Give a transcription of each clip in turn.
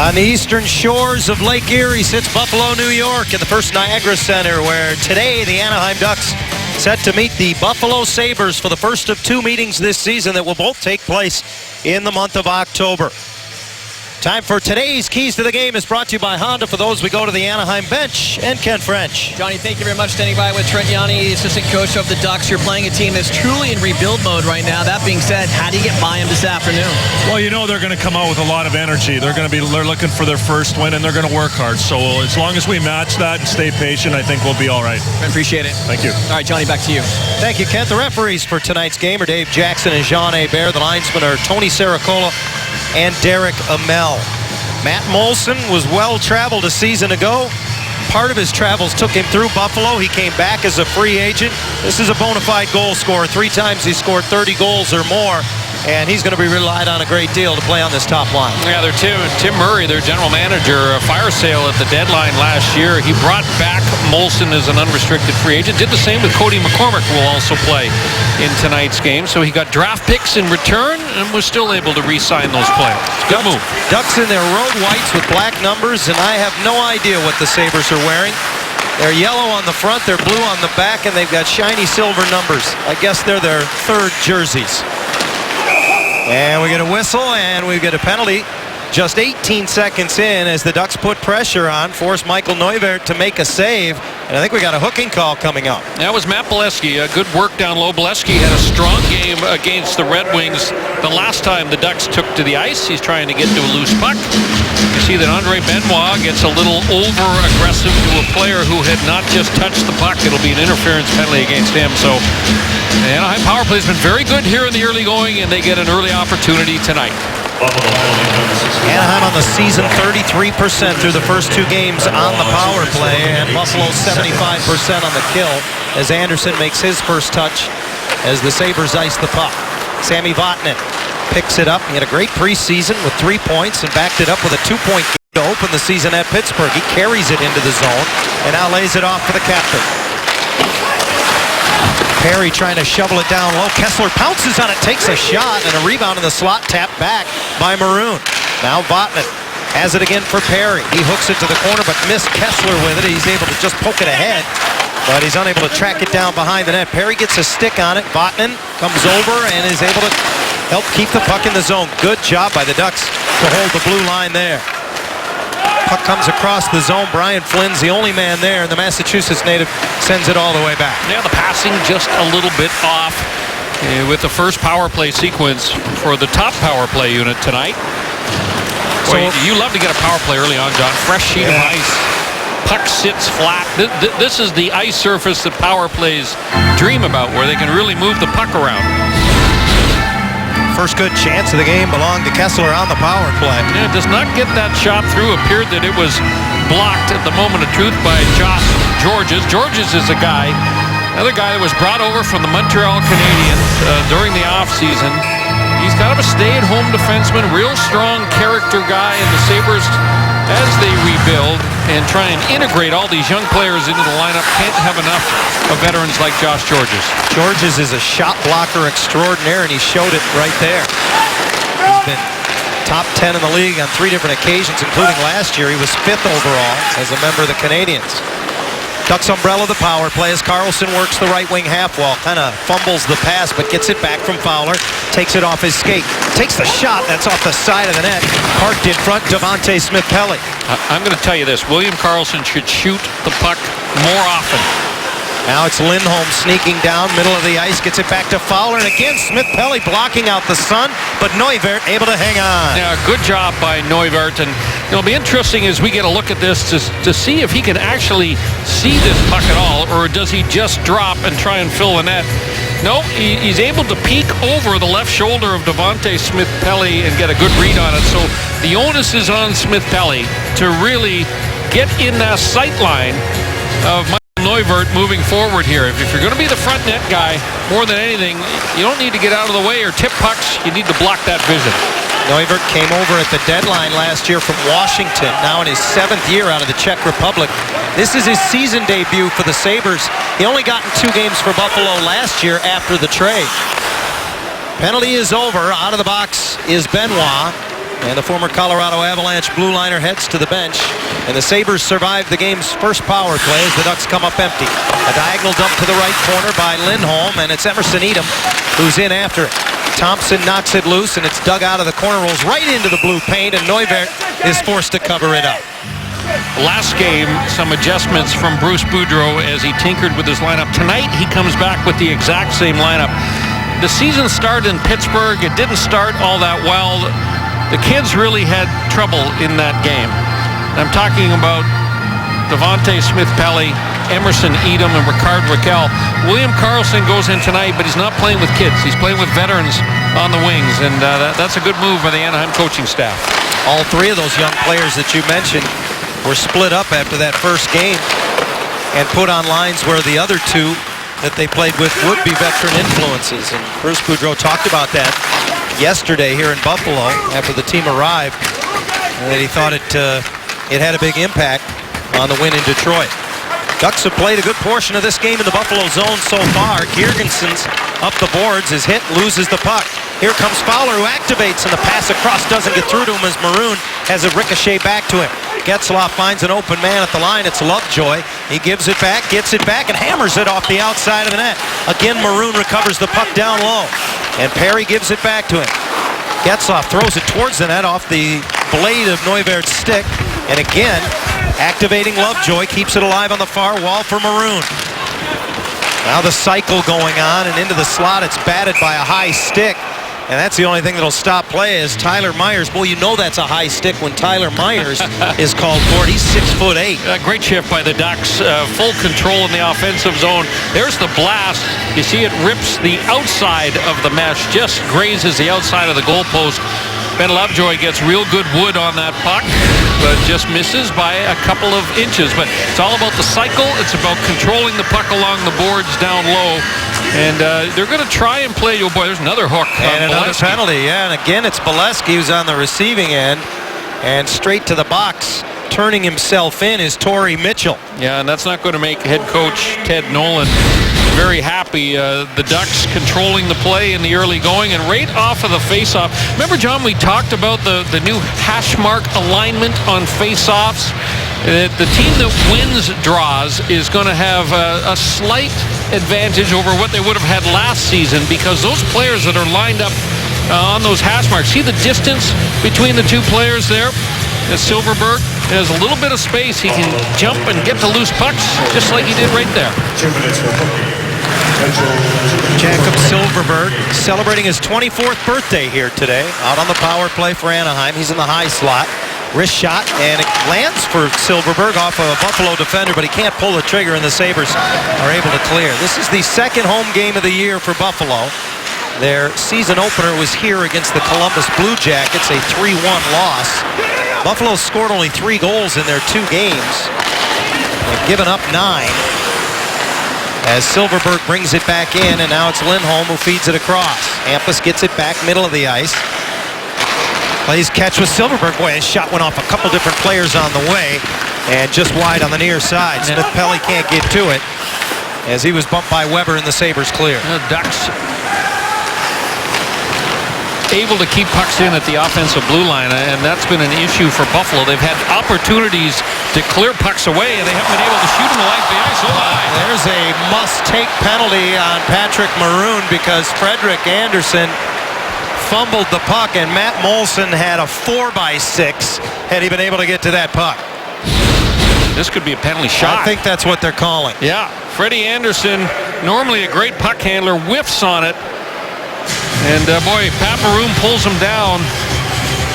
On the eastern shores of Lake Erie sits Buffalo, New York, in the First Niagara Center, where today the Anaheim Ducks set to meet the Buffalo Sabres for the first of two meetings this season that will both take place in the month of October. Time for today's Keys to the Game is brought to you by Honda. For those, we go to the Anaheim bench and Ken French. Johnny, thank you very much. Standing by with Trent Yawney, assistant coach of the Ducks. You're playing a team that's truly in rebuild mode right now. That being said, how do you get by them this afternoon? Well, you know they're going to come out with a lot of energy. They're looking for their first win, and they're going to work hard. So as long as we match that and stay patient, I think we'll be all right. I appreciate it. Thank you. All right, Johnny, back to you. Thank you, Kent. The referees for tonight's game are Dave Jackson and Jean Hebert. The linesmen are Tony Saracola and Derek Amell. Matt Molson was well-traveled a season ago. Part of his travels took him through Buffalo. He came back as a free agent. This is a bona fide goal scorer. 3 times he scored 30 goals or more, and he's going to be relied on a great deal to play on this top line. Yeah, Tim Murray, their general manager, a fire sale at the deadline last year. He brought back Molson as an unrestricted free agent. Did the same with Cody McCormick, who will also play in tonight's game. So he got draft picks in return and was still able to re-sign those players. Good move. Ducks in their road whites with black numbers, and I have no idea what the Sabres are wearing. They're yellow on the front, they're blue on the back, and they've got shiny silver numbers. I guess they're their third jerseys. And we get a whistle, and we get a penalty just 18 seconds in as the Ducks put pressure on, force Michael Neuwirth to make a save. And I think we got a hooking call coming up. That was Matt Bolesky. Good work down low. Bolesky had a strong game against the Red Wings the last time the Ducks took to the ice. He's trying to get to a loose puck. You see that Andre Benoit gets a little over-aggressive to a player who had not just touched the puck. It'll be an interference penalty against him. So the Anaheim power play has been very good here in the early going, and they get an early opportunity tonight. Anaheim on the season 33% through the first 2 games on the power play, and Buffalo 75% on the kill as Anderson makes his first touch as the Sabres ice the puck. Sami Vatanen picks it up. He had a great preseason with 3 points and backed it up with a 2-point game to open the season at Pittsburgh. He carries it into the zone and now lays it off for the captain. Perry trying to shovel it down low. Kessler pounces on it, takes a shot, and a rebound in the slot, tapped back by Maroon. Now Vatanen has it again for Perry. He hooks it to the corner, but missed Kessler with it. He's able to just poke it ahead, but he's unable to track it down behind the net. Perry gets a stick on it. Vatanen comes over and is able to help keep the puck in the zone. Good job by the Ducks to hold the blue line there. Puck comes across the zone. Brian Flynn's the only man there, and the Massachusetts native sends it all the way back. Yeah, the passing just a little bit off with the first power play sequence for the top power play unit tonight. So you love to get a power play early on, John. Fresh sheet of ice. Puck sits flat. This is the ice surface that power plays dream about, where they can really move the puck around. First good chance of the game belonged to Kessler on the power play. Yeah, does not get that shot through. Appeared that it was blocked at the moment of truth by Josh Gorges. Gorges is another guy that was brought over from the Montreal Canadiens during the offseason. He's kind of a stay-at-home defenseman, real strong character guy, and the Sabres, as they rebuild and try and integrate all these young players into the lineup, can't have enough of veterans like Josh Gorges. Gorges is a shot blocker extraordinaire, and he showed it right there. He's been top 10 in the league on 3 different occasions, including last year. He was 5th overall as a member of the Canadiens. Ducks umbrella the power play as Carlson works the right wing half wall. Kind of fumbles the pass, but gets it back from Fowler. Takes it off his skate. Takes the shot. That's off the side of the net. Parked in front, Devante Smith-Pelly. I'm going to tell you this. William Karlsson should shoot the puck more often. Now it's Lindholm sneaking down, middle of the ice, gets it back to Fowler, and again Smith-Pelly blocking out the sun, but Neuwirth able to hang on. Yeah, good job by Neuwirth, and it'll be interesting as we get a look at this to see if he can actually see this puck at all, or does he just drop and try and fill the net. No, he's able to peek over the left shoulder of Devante Smith-Pelly and get a good read on it, so the onus is on Smith-Pelly to really get in that sight line of Neuwirth moving forward here. If you're going to be the front net guy, more than anything, you don't need to get out of the way or tip pucks. You need to block that vision. Neuwirth came over at the deadline last year from Washington, now in his 7th year out of the Czech Republic. This is his season debut for the Sabres. He only got in 2 games for Buffalo last year after the trade. Penalty is over. Out of the box is Benoit. And the former Colorado Avalanche blue liner heads to the bench. And the Sabres survive the game's first power play as the Ducks come up empty. A diagonal dump to the right corner by Lindholm, and it's Emerson Edom who's in after it. Thompson knocks it loose, and it's dug out of the corner, rolls right into the blue paint, and Neuvirth is forced to cover it up. Last game, some adjustments from Bruce Boudreau as he tinkered with his lineup. Tonight, he comes back with the exact same lineup. The season started in Pittsburgh. It didn't start all that well. The kids really had trouble in that game. I'm talking about Devontae Smith-Pelly, Emerson Edom, and Ricard Raquel. William Karlsson goes in tonight, but he's not playing with kids. He's playing with veterans on the wings, and that's a good move by the Anaheim coaching staff. All three of those young players that you mentioned were split up after that first game and put on lines where the other two that they played with would be veteran influences. And Bruce Boudreau talked about that yesterday here in Buffalo after the team arrived, and that he thought it had a big impact on the win in Detroit. Ducks have played a good portion of this game in the Buffalo zone so far. Girgensons up the boards, is hit, loses the puck. Here comes Fowler, who activates, and the pass across doesn't get through to him as Maroon has a ricochet back to him. Getzlaf finds an open man at the line. It's Lovejoy. He gives it back, gets it back, and hammers it off the outside of the net. Again, Maroon recovers the puck down low, and Perry gives it back to him. Getzlaf throws it towards the net off the blade of Neuvirth's stick, and again, activating Lovejoy, keeps it alive on the far wall for Maroon. Now the cycle going on, and into the slot, it's batted by a high stick. And that's the only thing that'll stop play is Tyler Myers. Boy, you know that's a high stick when Tyler Myers is called for it. He's 6'8". Great shift by the Ducks. Full control in the offensive zone. There's the blast. You see it rips the outside of the mesh, just grazes the outside of the goalpost. Ben Lovejoy gets real good wood on that puck, but just misses by a couple of inches. But it's all about the cycle. It's about controlling the puck along the boards down low. And they're going to try and play. Oh, boy, there's another hook. And another penalty, yeah. And again, it's Bolesky who's on the receiving end. And straight to the box, turning himself in, is Torrey Mitchell. Yeah, and that's not going to make head coach Ted Nolan very happy. The Ducks controlling the play in the early going, and right off of the face-off. Remember, John, we talked about the new hash mark alignment on face-offs? The team that wins draws is going to have a slight advantage over what they would have had last season, because those players that are lined up on those hash marks, see the distance between the two players there? As Silverberg has a little bit of space, he can jump and get to loose pucks, just like he did right there. Jacob Silverberg celebrating his 24th birthday here today, out on the power play for Anaheim. He's in the high slot. Wrist shot, and it lands for Silverberg off of a Buffalo defender, but he can't pull the trigger, and the Sabres are able to clear. This is the second home game of the year for Buffalo. Their season opener was here against the Columbus Blue Jackets, a 3-1 loss. Buffalo scored only 3 goals in their 2 games. They've given up 9. As Silverberg brings it back in, and now it's Lindholm who feeds it across. Hampus gets it back middle of the ice. Plays catch with Silverberg. Boy, his shot went off a couple different players on the way, and just wide on the near side. Smith-Pelly can't get to it as he was bumped by Weber, and the Sabres clear. Ducks able to keep pucks in at the offensive blue line, and that's been an issue for Buffalo. They've had opportunities to clear pucks away, and they haven't been able to shoot them along the ice. There's a must-take penalty on Patrick Maroon because Frederik Andersen fumbled the puck, and Matt Molson had a 4x6 had he been able to get to that puck. This could be a penalty shot. I think that's what they're calling. Yeah, Freddie Andersen, normally a great puck handler, whiffs on it. And boy, Pat Maroon pulls him down.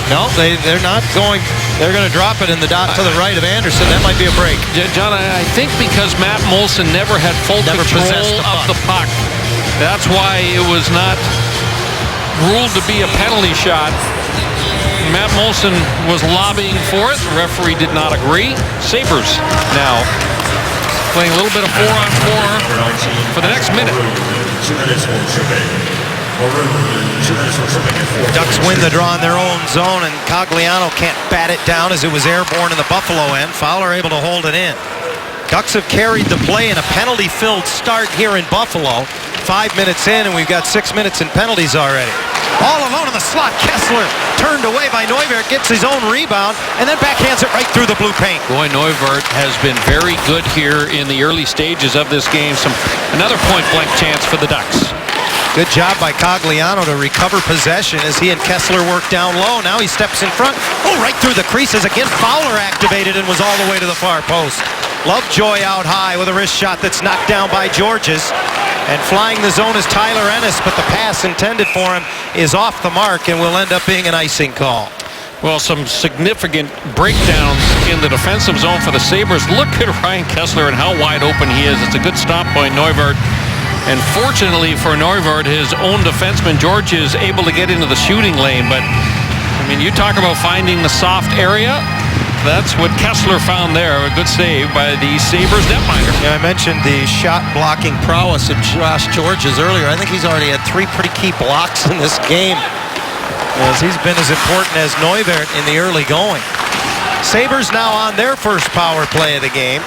No, they're not going. They're going to drop it in the dot to the right of Andersen. That might be a break. John, I think because Matt Molson never had full control of the puck. That's why it was not ruled to be a penalty shot. Matt Molson was lobbying for it. The referee did not agree. Sabres now playing a little bit of 4-on-4 for the next minute. Ducks win the draw in their own zone, and Cogliano can't bat it down as it was airborne in the Buffalo end. Fowler able to hold it in. Ducks have carried the play in a penalty-filled start here in Buffalo. 5 minutes in, and we've got 6 minutes in penalties already. All alone in the slot. Kessler turned away by Neuwirth, gets his own rebound, and then backhands it right through the blue paint. Boy, Neuwirth has been very good here in the early stages of this game. Another point-blank chance for the Ducks. Good job by Cogliano to recover possession as he and Kessler work down low. Now he steps in front. Oh, right through the creases. Again, Fowler activated and was all the way to the far post. Lovejoy out high with a wrist shot that's knocked down by Georges. And flying the zone is Tyler Ennis, but the pass intended for him is off the mark and will end up being an icing call. Well, some significant breakdowns in the defensive zone for the Sabres. Look at Ryan Kessler and how wide open he is. It's a good stop by Neuwirth. And fortunately for Neuwirth, his own defenseman, George, is able to get into the shooting lane. But, I mean, you talk about finding the soft area. That's what Kessler found there. A good save by the Sabres netminder. Yeah, I mentioned the shot-blocking prowess of Josh Georges earlier. I think he's already had 3 pretty key blocks in this game, as he's been as important as Neuwirth in the early going. Sabres now on their first power play of the game.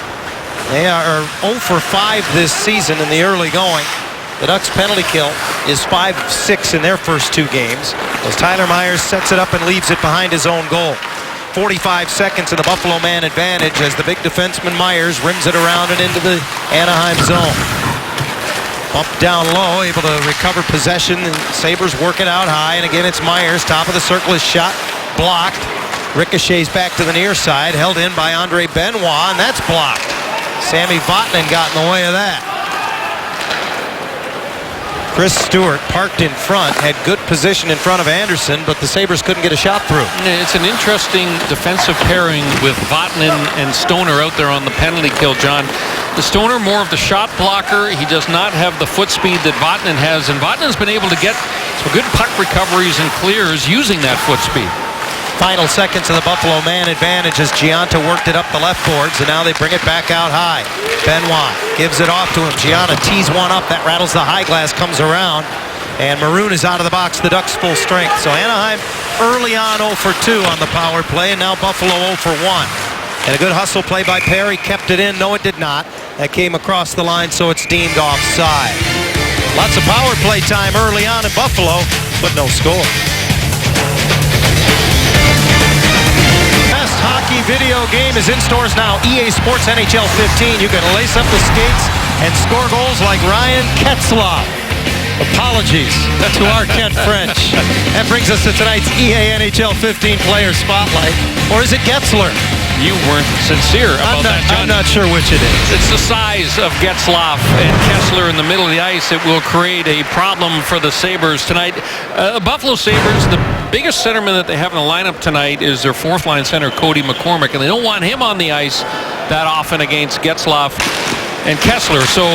They are 0 for 5 this season in the early going. The Ducks' penalty kill is 5-6 in their first 2 games, as Tyler Myers sets it up and leaves it behind his own goal. 45 seconds in the Buffalo man advantage as the big defenseman Myers rims it around and into the Anaheim zone. Bump down low, able to recover possession, and Sabres work it out high, and again it's Myers, top of the circle, his shot blocked. Ricochets back to the near side, held in by Andre Benoit, and that's blocked. Sammy Vatanen got in the way of that. Chris Stewart parked in front, had good position in front of Anderson, but the Sabres couldn't get a shot through. It's an interesting defensive pairing with Vatanen and Stoner out there on the penalty kill, John. The Stoner more of the shot blocker. He does not have the foot speed that Vatanen has, and Vatanen's been able to get some good puck recoveries and clears using that foot speed. Final seconds of the Buffalo man advantage as Gianta worked it up the left boards, and now they bring it back out high. Benoit gives it off to him. Gianta tees one up. That rattles the high glass, comes around, and Maroon is out of the box. The Ducks full strength. So Anaheim early on 0 for 2 on the power play, and now Buffalo 0 for 1. And a good hustle play by Perry. Kept it in. No, it did not. That came across the line, so it's deemed offside. Lots of power play time early on in Buffalo, but no score. Best hockey video game is in stores now. EA Sports NHL 15. You can lace up the skates and score goals like Ryan Getzlaf. Apologies to our Kent French. That brings us to tonight's EA NHL 15 player spotlight. Or is it Getzler? You weren't sincere about that, John. I'm not sure which it is. It's the size of Getzlaf and Kessler in the middle of the ice. It will create a problem for the Sabres tonight. Buffalo Sabres, the biggest centerman that they have in the lineup tonight is their 4th line center, Cody McCormick, and they don't want him on the ice that often against Getzlaf and Kessler. So,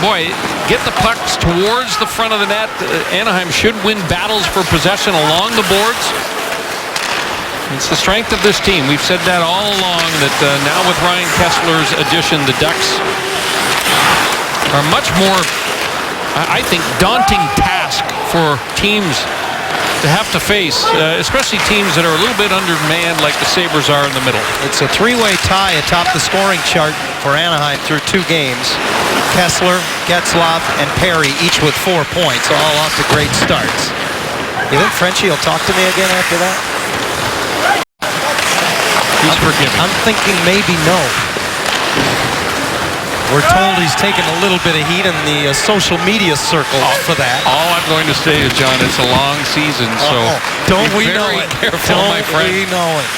boy, get the pucks towards the front of the net. Anaheim should win battles for possession along the boards. It's the strength of this team. We've said that all along, that now with Ryan Kessler's addition, the Ducks are much more, I think, daunting task for teams to have to face, especially teams that are a little bit undermanned like the Sabres are in the middle. It's a 3-way tie atop the scoring chart for Anaheim through 2 games. Kessler, Getzlaf, and Perry, each with 4 points, all off to great starts. You think Frenchie will talk to me again after that? He's forgiving. I'm thinking maybe no. We're told he's taken a little bit of heat in the social media circle for that. All I'm going to say is, John, it's a long season, so don't we be know very it? careful, my friend. We know it.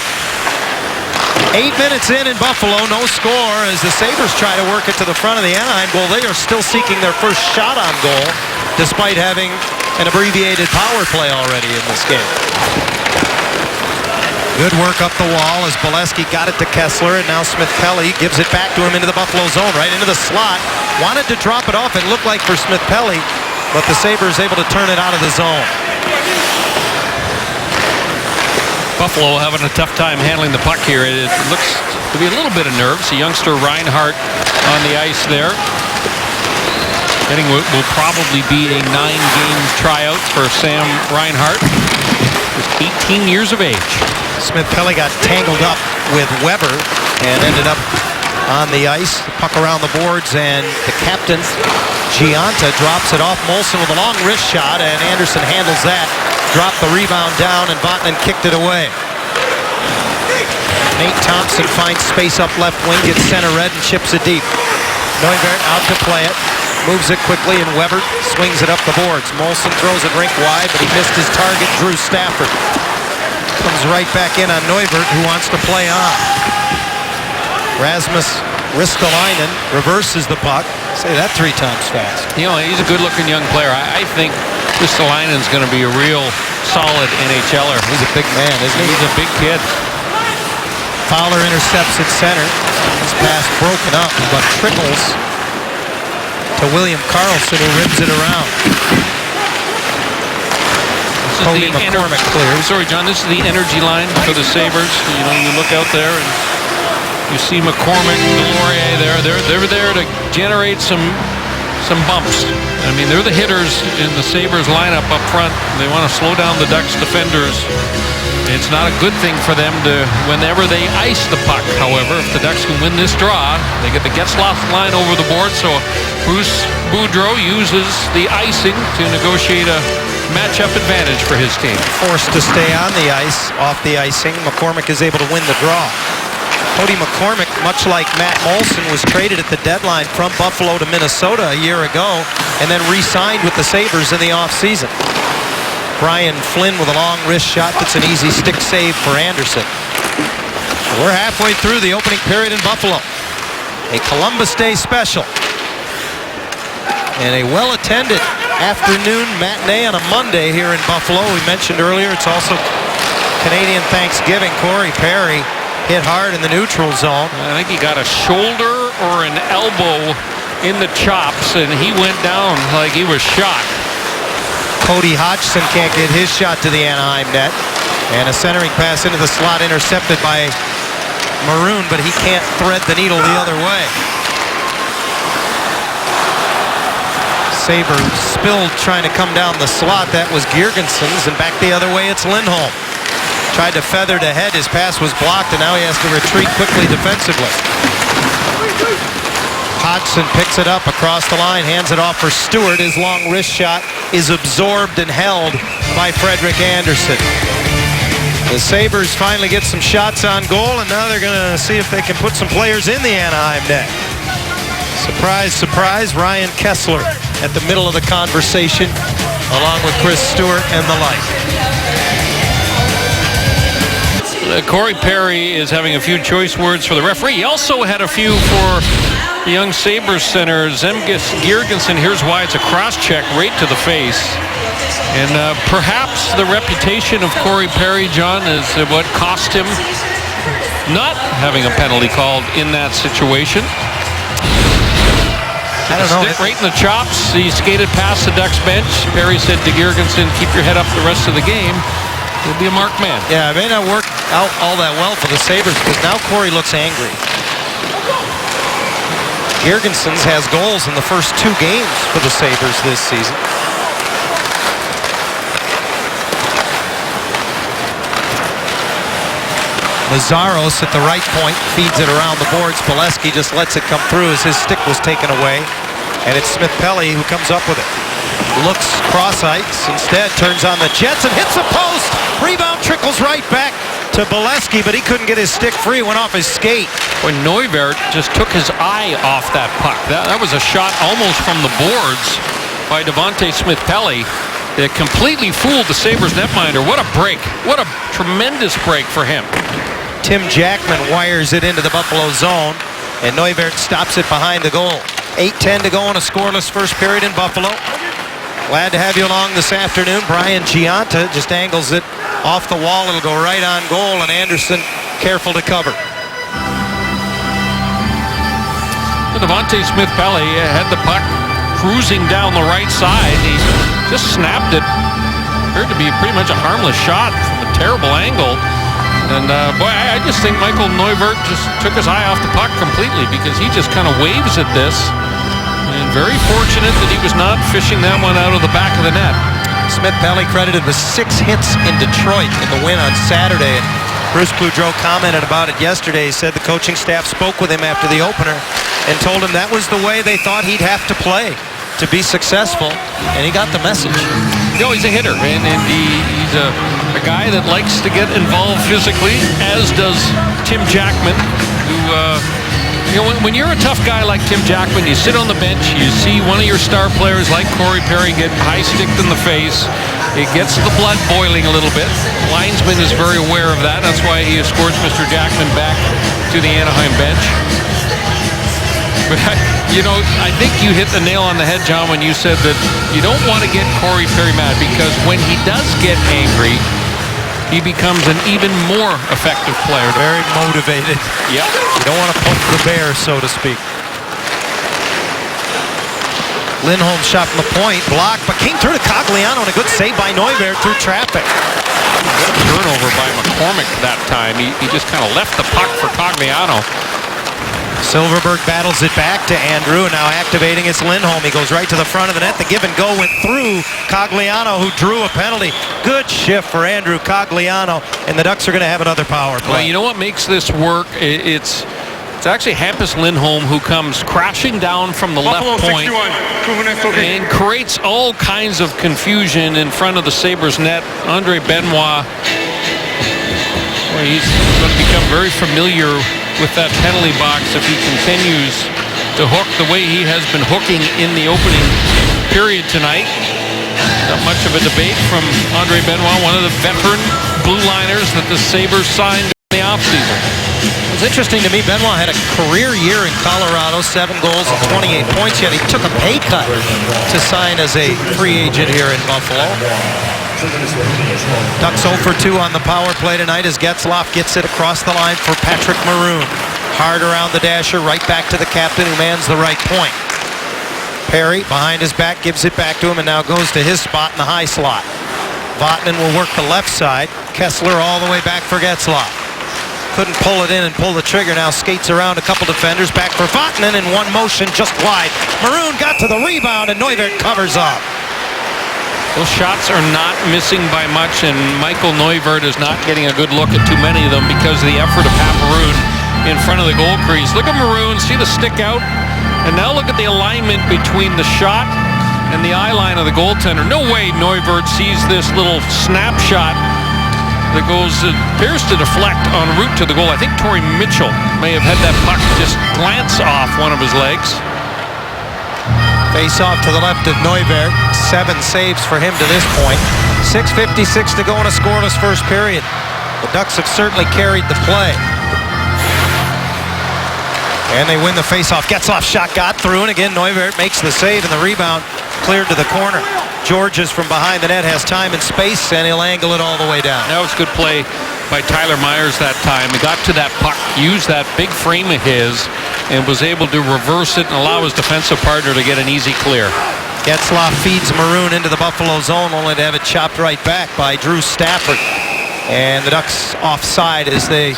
8 minutes in Buffalo, no score as the Sabres try to work it to the front of the Anaheim goal. They are still seeking their first shot on goal, despite having an abbreviated power play already in this game. Good work up the wall as Bolesky got it to Kessler, and now Smith-Pelly gives it back to him into the Buffalo zone, right into the slot. Wanted to drop it off, it looked like for Smith-Pelly, but the Sabres able to turn it out of the zone. Buffalo having a tough time handling the puck here. It looks to be a little bit of nerves. The youngster Reinhart on the ice there. Getting will probably be a 9-game tryout for Sam Reinhart. Just 18 years of age. Smith-Pelly got tangled up with Weber and ended up on the ice. The puck around the boards, and the captain, Gianta, drops it off Molson with a long wrist shot, and Anderson handles that. Dropped the rebound down, and Vatanen kicked it away. Nate Thompson finds space up left wing, gets center red, and chips it deep. Neuwirth out to play it. Moves it quickly, and Weber swings it up the boards. Molson throws it rink wide, but he missed his target, Drew Stafford. Comes right back in on Neuwirth, who wants to play on. Rasmus Ristolainen reverses the puck. Say that 3 times fast. You know, he's a good-looking young player. I think Ristolainen's going to be a real solid NHLer. He's a big man, isn't he? He's a big kid. Fowler intercepts at center. His pass broken up, but trickles to William Karlsson, who rims it around. Cody McCormick clears. Sorry, John, this is the energy line for the Sabres. You know, you look out there and you see McCormick, Delorier there. They're there to generate some bumps. I mean, they're the hitters in the Sabres lineup up front. They want to slow down the Ducks defenders. It's not a good thing for them to, whenever they ice the puck. However, if the Ducks can win this draw, they get the Getzlaf line over the board. So Bruce Boudreau uses the icing to negotiate a matchup advantage for his team. Forced to stay on the ice, off the icing. McCormick is able to win the draw. Cody McCormick, much like Matt Molson, was traded at the deadline from Buffalo to Minnesota a year ago and then re-signed with the Sabres in the offseason. Brian Flynn with a long wrist shot. That's an easy stick save for Anderson. We're halfway through the opening period in Buffalo. A Columbus Day special. And a well-attended afternoon matinee on a Monday here in Buffalo. We mentioned earlier it's also Canadian Thanksgiving. Corey Perry hit hard in the neutral zone. I think he got a shoulder or an elbow in the chops, and he went down like he was shot. Cody Hodgson can't get his shot to the Anaheim net. And a centering pass into the slot intercepted by Maroon, but he can't thread the needle the other way. Saber spilled trying to come down the slot. That was Girgensons, and back the other way it's Lindholm. Tried to feather to head. His pass was blocked, and now he has to retreat quickly defensively. Hodgson picks it up across the line, hands it off for Stewart. His long wrist shot is absorbed and held by Frederik Andersen. The Sabres finally get some shots on goal, and now they're going to see if they can put some players in the Anaheim net. Surprise, surprise, Ryan Kesler at the middle of the conversation, along with Chris Stewart and the like. Corey Perry is having a few choice words for the referee. He also had a few for the young Sabres center, Zemgus Girgensson. Here's why it's a cross-check right to the face. And perhaps the reputation of Corey Perry, John, is what cost him not having a penalty called in that situation. I don't know. Stick right in the chops. He skated past the Ducks bench. Perry said to Girgensson, keep your head up the rest of the game. He'll be a marked man. Yeah, it may not work out all that well for the Sabres because now Corey looks angry. Girgensons has goals in the first 2 games for the Sabres this season. Lazzaros at the right point feeds it around the boards. Bolesky just lets it come through as his stick was taken away. And it's Smith-Pelly who comes up with it. Looks cross-ice, instead turns on the Jets and hits the post. Rebound trickles right back to Bolesky, but he couldn't get his stick free, went off his skate. When Neuwirth just took his eye off that puck. That was a shot almost from the boards by Devontae Smith-Pelly. It completely fooled the Sabres netminder. What a break. What a tremendous break for him. Tim Jackman wires it into the Buffalo zone, and Neuwirth stops it behind the goal. 8:10 to go in a scoreless first period in Buffalo. Glad to have you along this afternoon. Brian Gianta just angles it off the wall. It'll go right on goal, and Anderson careful to cover. Devontae Smith-Pelly had the puck cruising down the right side. He just snapped it. Appeared to be pretty much a harmless shot from a terrible angle. And boy, I just think Michael Neuwirth just took his eye off the puck completely because he just kind of waves at this. And very fortunate that he was not fishing that one out of the back of the net. Smith-Pelly credited with 6 hits in Detroit in the win on Saturday. And Bruce Boudreau commented about it yesterday. He said the coaching staff spoke with him after the opener and told him that was the way they thought he'd have to play to be successful, and he got the message. No, he's a hitter, and he's a guy that likes to get involved physically, as does Tim Jackman, who, when you're a tough guy like Tim Jackman, you sit on the bench, you see one of your star players like Corey Perry get high-sticked in the face. It gets the blood boiling a little bit. Linesman is very aware of that. That's why he escorts Mr. Jackman back to the Anaheim bench. But, I think you hit the nail on the head, John, when you said that you don't want to get Corey Perry mad, because when he does get angry, he becomes an even more effective player. Very motivated. Yeah. You don't want to poke the bear, so to speak. Lindholm shot from the point, blocked, but came through to Cogliano, and a good save by Neuvirth through traffic. Good turnover by McCormick that time. He just kind of left the puck for Cogliano. Silverberg battles it back to Andrew, and now activating it's Lindholm. He goes right to the front of the net. The give and go went through Cogliano, who drew a penalty. Good shift for Andrew Cogliano, and the Ducks are going to have another power play. Well, you know what makes this work? It's actually Hampus Lindholm who comes crashing down from the left point and creates all kinds of confusion in front of the Sabres net. Andre Benoit, well, he's going to become very familiar with that penalty box if he continues to hook the way he has been hooking in the opening period tonight. Not much of a debate from Andre Benoit, one of the veteran blue liners that the Sabres signed in the offseason. It was interesting to me, Benoit had a career year in Colorado, 7 goals and 28 points, yet he took a pay cut to sign as a free agent here in Buffalo. Ducks 0 for 2 on the power play tonight as Getzlaf gets it across the line for Patrick Maroon. Hard around the dasher, right back to the captain who mans the right point. Perry, behind his back, gives it back to him and now goes to his spot in the high slot. Vatanen will work the left side. Kessler all the way back for Getzlaf. Couldn't pull it in and pull the trigger. Now skates around a couple defenders. Back for Vatanen in one motion just wide. Maroon got to the rebound and Neuvirth covers up. Those shots are not missing by much, and Michael Neuvirth is not getting a good look at too many of them because of the effort of Pat Maroon in front of the goal crease. Look at Maroon, see the stick out? And now look at the alignment between the shot and the eye line of the goaltender. No way Neuvirth sees this little snapshot that appears to deflect en route to the goal. I think Torrey Mitchell may have had that puck just glance off one of his legs. Face off to the left of Neuvirth. 7 saves for him to this point. 6:56 to go in a scoreless first period. The Ducks have certainly carried the play. And they win the face-off. Getzlaf's shot got through, and again Neuvirth makes the save, and the rebound cleared to the corner. Georges from behind the net has time and space, and he'll angle it all the way down. That was good play by Tyler Myers that time. He got to that puck, used that big frame of his, and was able to reverse it and allow his defensive partner to get an easy clear. Getzlaf feeds Maroon into the Buffalo zone, only to have it chopped right back by Drew Stafford. And the Ducks offside as they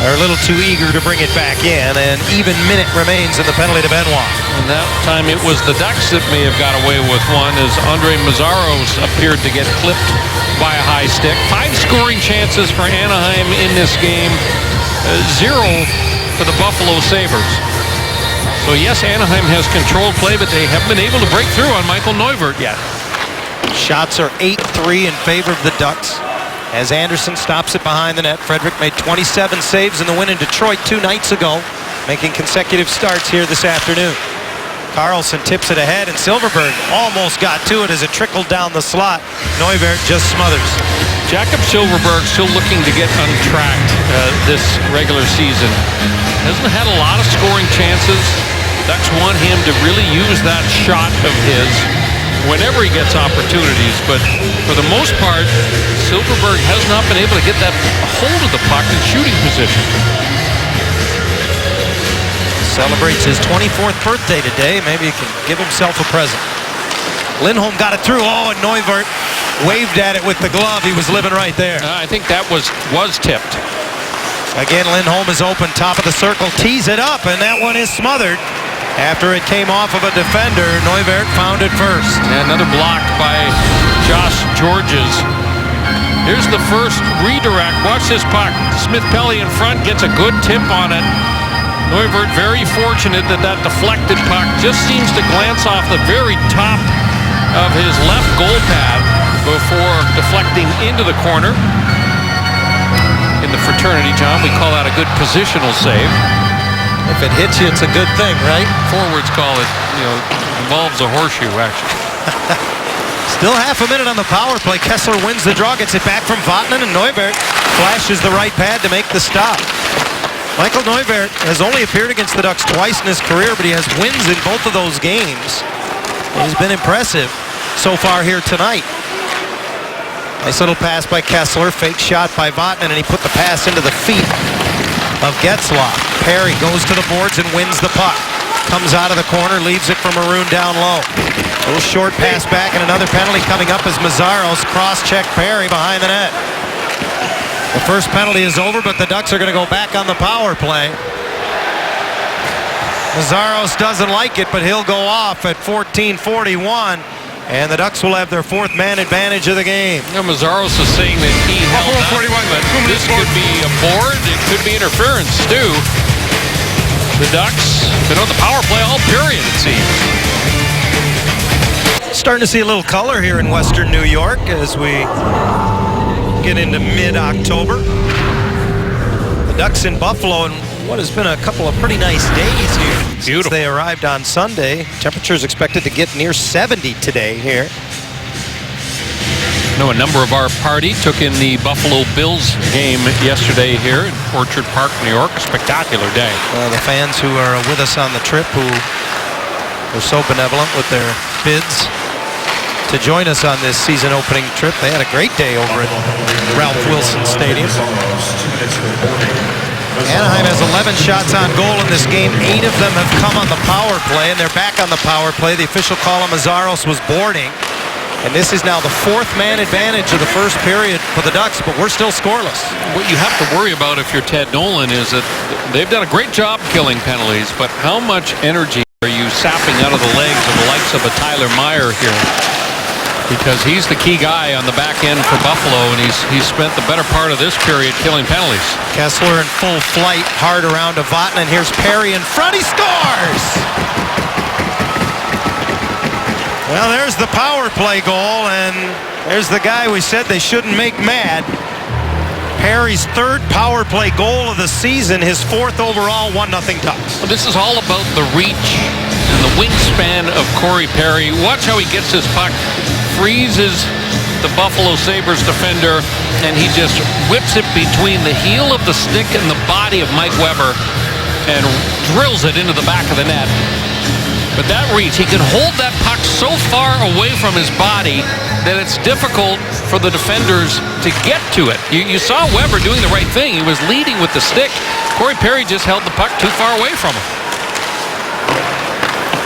are a little too eager to bring it back in. An even minute remains in the penalty to Benoit. And that time it was the Ducks that may have got away with one as Andre Mazzaros appeared to get clipped by a high stick. 5 scoring chances for Anaheim in this game. 0 for the Buffalo Sabres. So yes, Anaheim has controlled play, but they haven't been able to break through on Michael Neuvirth yet. Shots are 8-3 in favor of the Ducks. As Anderson stops it behind the net. Frederick made 27 saves in the win in Detroit 2 nights ago, making consecutive starts here this afternoon. Carlson tips it ahead, and Silverberg almost got to it as it trickled down the slot. Neuvirth just smothers. Jakob Silverberg still looking to get untracked this regular season. Hasn't had a lot of scoring chances. Ducks want him to really use that shot of his whenever he gets opportunities, but for the most part, Silverberg has not been able to get that hold of the puck in shooting position. Celebrates his 24th birthday today. Maybe he can give himself a present. Lindholm got it through. Oh, and Neuvirth waved at it with the glove. He was living right there. I think that was tipped. Again, Lindholm is open, top of the circle, tees it up, and that one is smothered. After it came off of a defender, Neuvirth found it first. And another block by Josh Georges. Here's the first redirect. Watch this puck. Smith-Pelly in front gets a good tip on it. Neuvirth very fortunate that that deflected puck just seems to glance off the very top of his left goal pad before deflecting into the corner. In the fraternity, John, we call that a good positional save. If it hits you, it's a good thing, right? Forwards call it, involves a horseshoe, actually. Still half a minute on the power play. Kessler wins the draw, gets it back from Vatanen, and Neuvirth flashes the right pad to make the stop. Michael Neuvirth has only appeared against the Ducks twice in his career, but he has wins in both of those games. He's been impressive so far here tonight. Nice little pass by Kessler, fake shot by Vatanen, and he put the pass into the feet of Getzlaf. Perry goes to the boards and wins the puck. Comes out of the corner, leaves it for Maroon down low. Little short pass back, and another penalty coming up as Mazzaros cross-check Perry behind the net. The first penalty is over, but the Ducks are going to go back on the power play. Mazzaros doesn't like it, but he'll go off at 14:41. And the Ducks will have their fourth man advantage of the game. Mazzaros is saying that he held up, but this could be a board. It could be interference, too. The Ducks been on the power play all period, it seems. Starting to see a little color here in Western New York as we get into mid-October. The Ducks in Buffalo in what has been a couple of pretty nice days here. Beautiful. Since they arrived on Sunday. Temperatures expected to get near 70 today here. A number of our party took in the Buffalo Bills game yesterday here in Orchard Park, New York. Spectacular day. The fans who are with us on the trip who were so benevolent with their bids to join us on this season opening trip, they had a great day over at Ralph Wilson Stadium. Anaheim has 11 shots on goal in this game. 8 of them have come on the power play, and they're back on the power play. The official call on Mazzaros was boarding. And this is now the fourth man advantage of the first period for the Ducks, but we're still scoreless. What you have to worry about if you're Ted Nolan is that they've done a great job killing penalties, but how much energy are you sapping out of the legs of the likes of a Tyler Meyer here? Because he's the key guy on the back end for Buffalo, and he's spent the better part of this period killing penalties. Kessler in full flight, hard around to Vatanen. Here's Perry in front. He scores! Well, there's the power play goal, and there's the guy we said they shouldn't make mad. Perry's third power play goal of the season, his fourth overall, 1-0 Ducks. Well, this is all about the reach and the wingspan of Corey Perry. Watch how he gets his puck, freezes the Buffalo Sabres defender, and he just whips it between the heel of the stick and the body of Mike Weber and drills it into the back of the net. But that reach, he can hold that puck so far away from his body that it's difficult for the defenders to get to it. You saw Weber doing the right thing. He was leading with the stick. Corey Perry just held the puck too far away from him.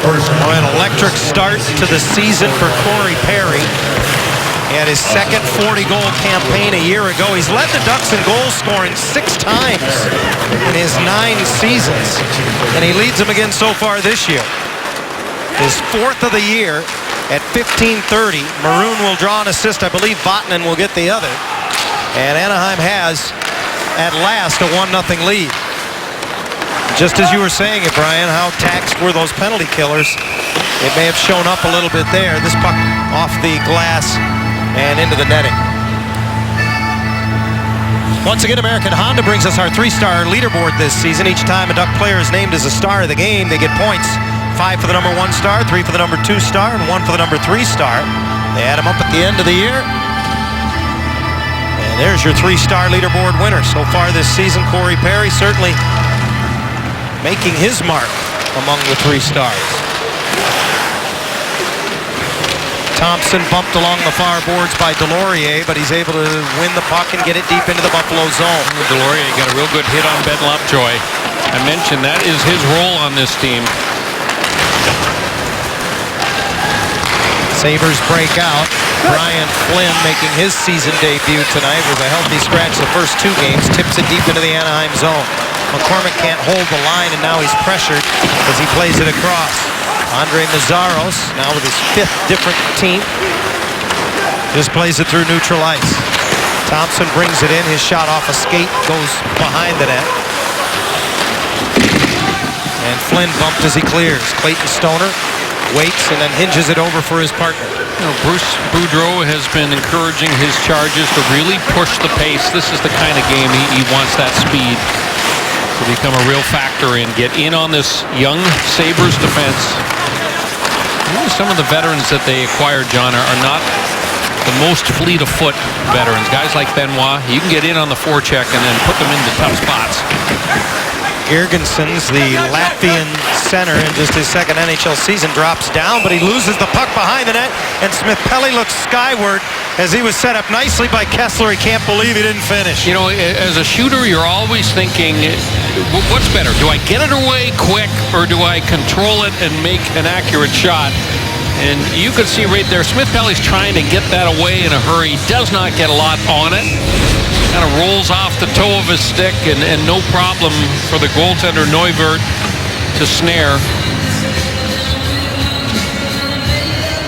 An electric start to the season for Corey Perry. He had his second 40-goal campaign a year ago. He's led the Ducks in goal scoring 6 times in his 9 seasons, and he leads them again so far this year. His 4th of the year at 15:30. Maroon will draw an assist. I believe Vatanen will get the other. And Anaheim has, at last, a 1-0 lead. Just as you were saying it, Brian, how taxed were those penalty killers? It may have shown up a little bit there. This puck off the glass and into the netting. Once again, American Honda brings us our 3-star leaderboard this season. Each time a Duck player is named as a star of the game, they get points. 5 for the number 1 star, 3 for the number 2 star, and 1 for the number 3 star. They add them up at the end of the year. And there's your 3-star leaderboard winner. So far this season, Corey Perry certainly making his mark among the 3 stars. Thompson bumped along the far boards by Delorier, but he's able to win the puck and get it deep into the Buffalo zone. Delorier got a real good hit on Ben Lovejoy. I mentioned that is his role on this team. Sabres break out. Brian Flynn making his season debut tonight with a healthy scratch the first 2 games. Tips it deep into the Anaheim zone. McCormick can't hold the line, and now he's pressured as he plays it across. Andre Mazzaros, now with his 5th different team, just plays it through neutral ice. Thompson brings it in. His shot off a skate goes behind the net. And Flynn bumped as he clears. Clayton Stoner waits and then hinges it over for his partner. You know, Bruce Boudreau has been encouraging his charges to really push the pace. This is the kind of game he wants that speed to become a real factor in. Get in on this young Sabres defense. Really, some of the veterans that they acquired, John, are not the most fleet of foot veterans. Guys like Benoit, you can get in on the forecheck and then put them into tough spots. Girgensons, the Latvian center in just his second NHL season, drops down, but he loses the puck behind the net, and Smith-Pelly looks skyward as he was set up nicely by Kessler. He can't believe he didn't finish. You know, as a shooter, you're always thinking, what's better? Do I get it away quick, or do I control it and make an accurate shot? And you can see right there, Smith-Pelly's trying to get that away in a hurry. He does not get a lot on it. Kind of rolls off the toe of his stick, and no problem for the goaltender Neuvert to snare.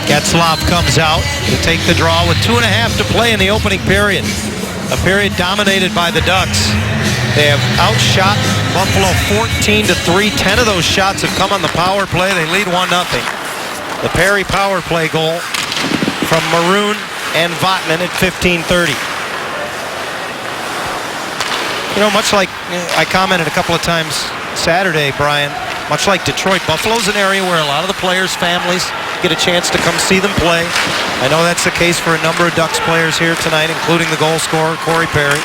Getzlaf comes out to take the draw with 2.5 to play in the opening period. A period dominated by the Ducks. They have outshot Buffalo 14-3. 10 of those shots have come on the power play. They lead 1-0. The Perry power play goal from Maroon and Vatanen at 15:30. You know, much like I commented a couple of times Saturday, Brian, much like Detroit, Buffalo's an area where a lot of the players' families get a chance to come see them play. I know that's the case for a number of Ducks players here tonight, including the goal scorer, Corey Perry.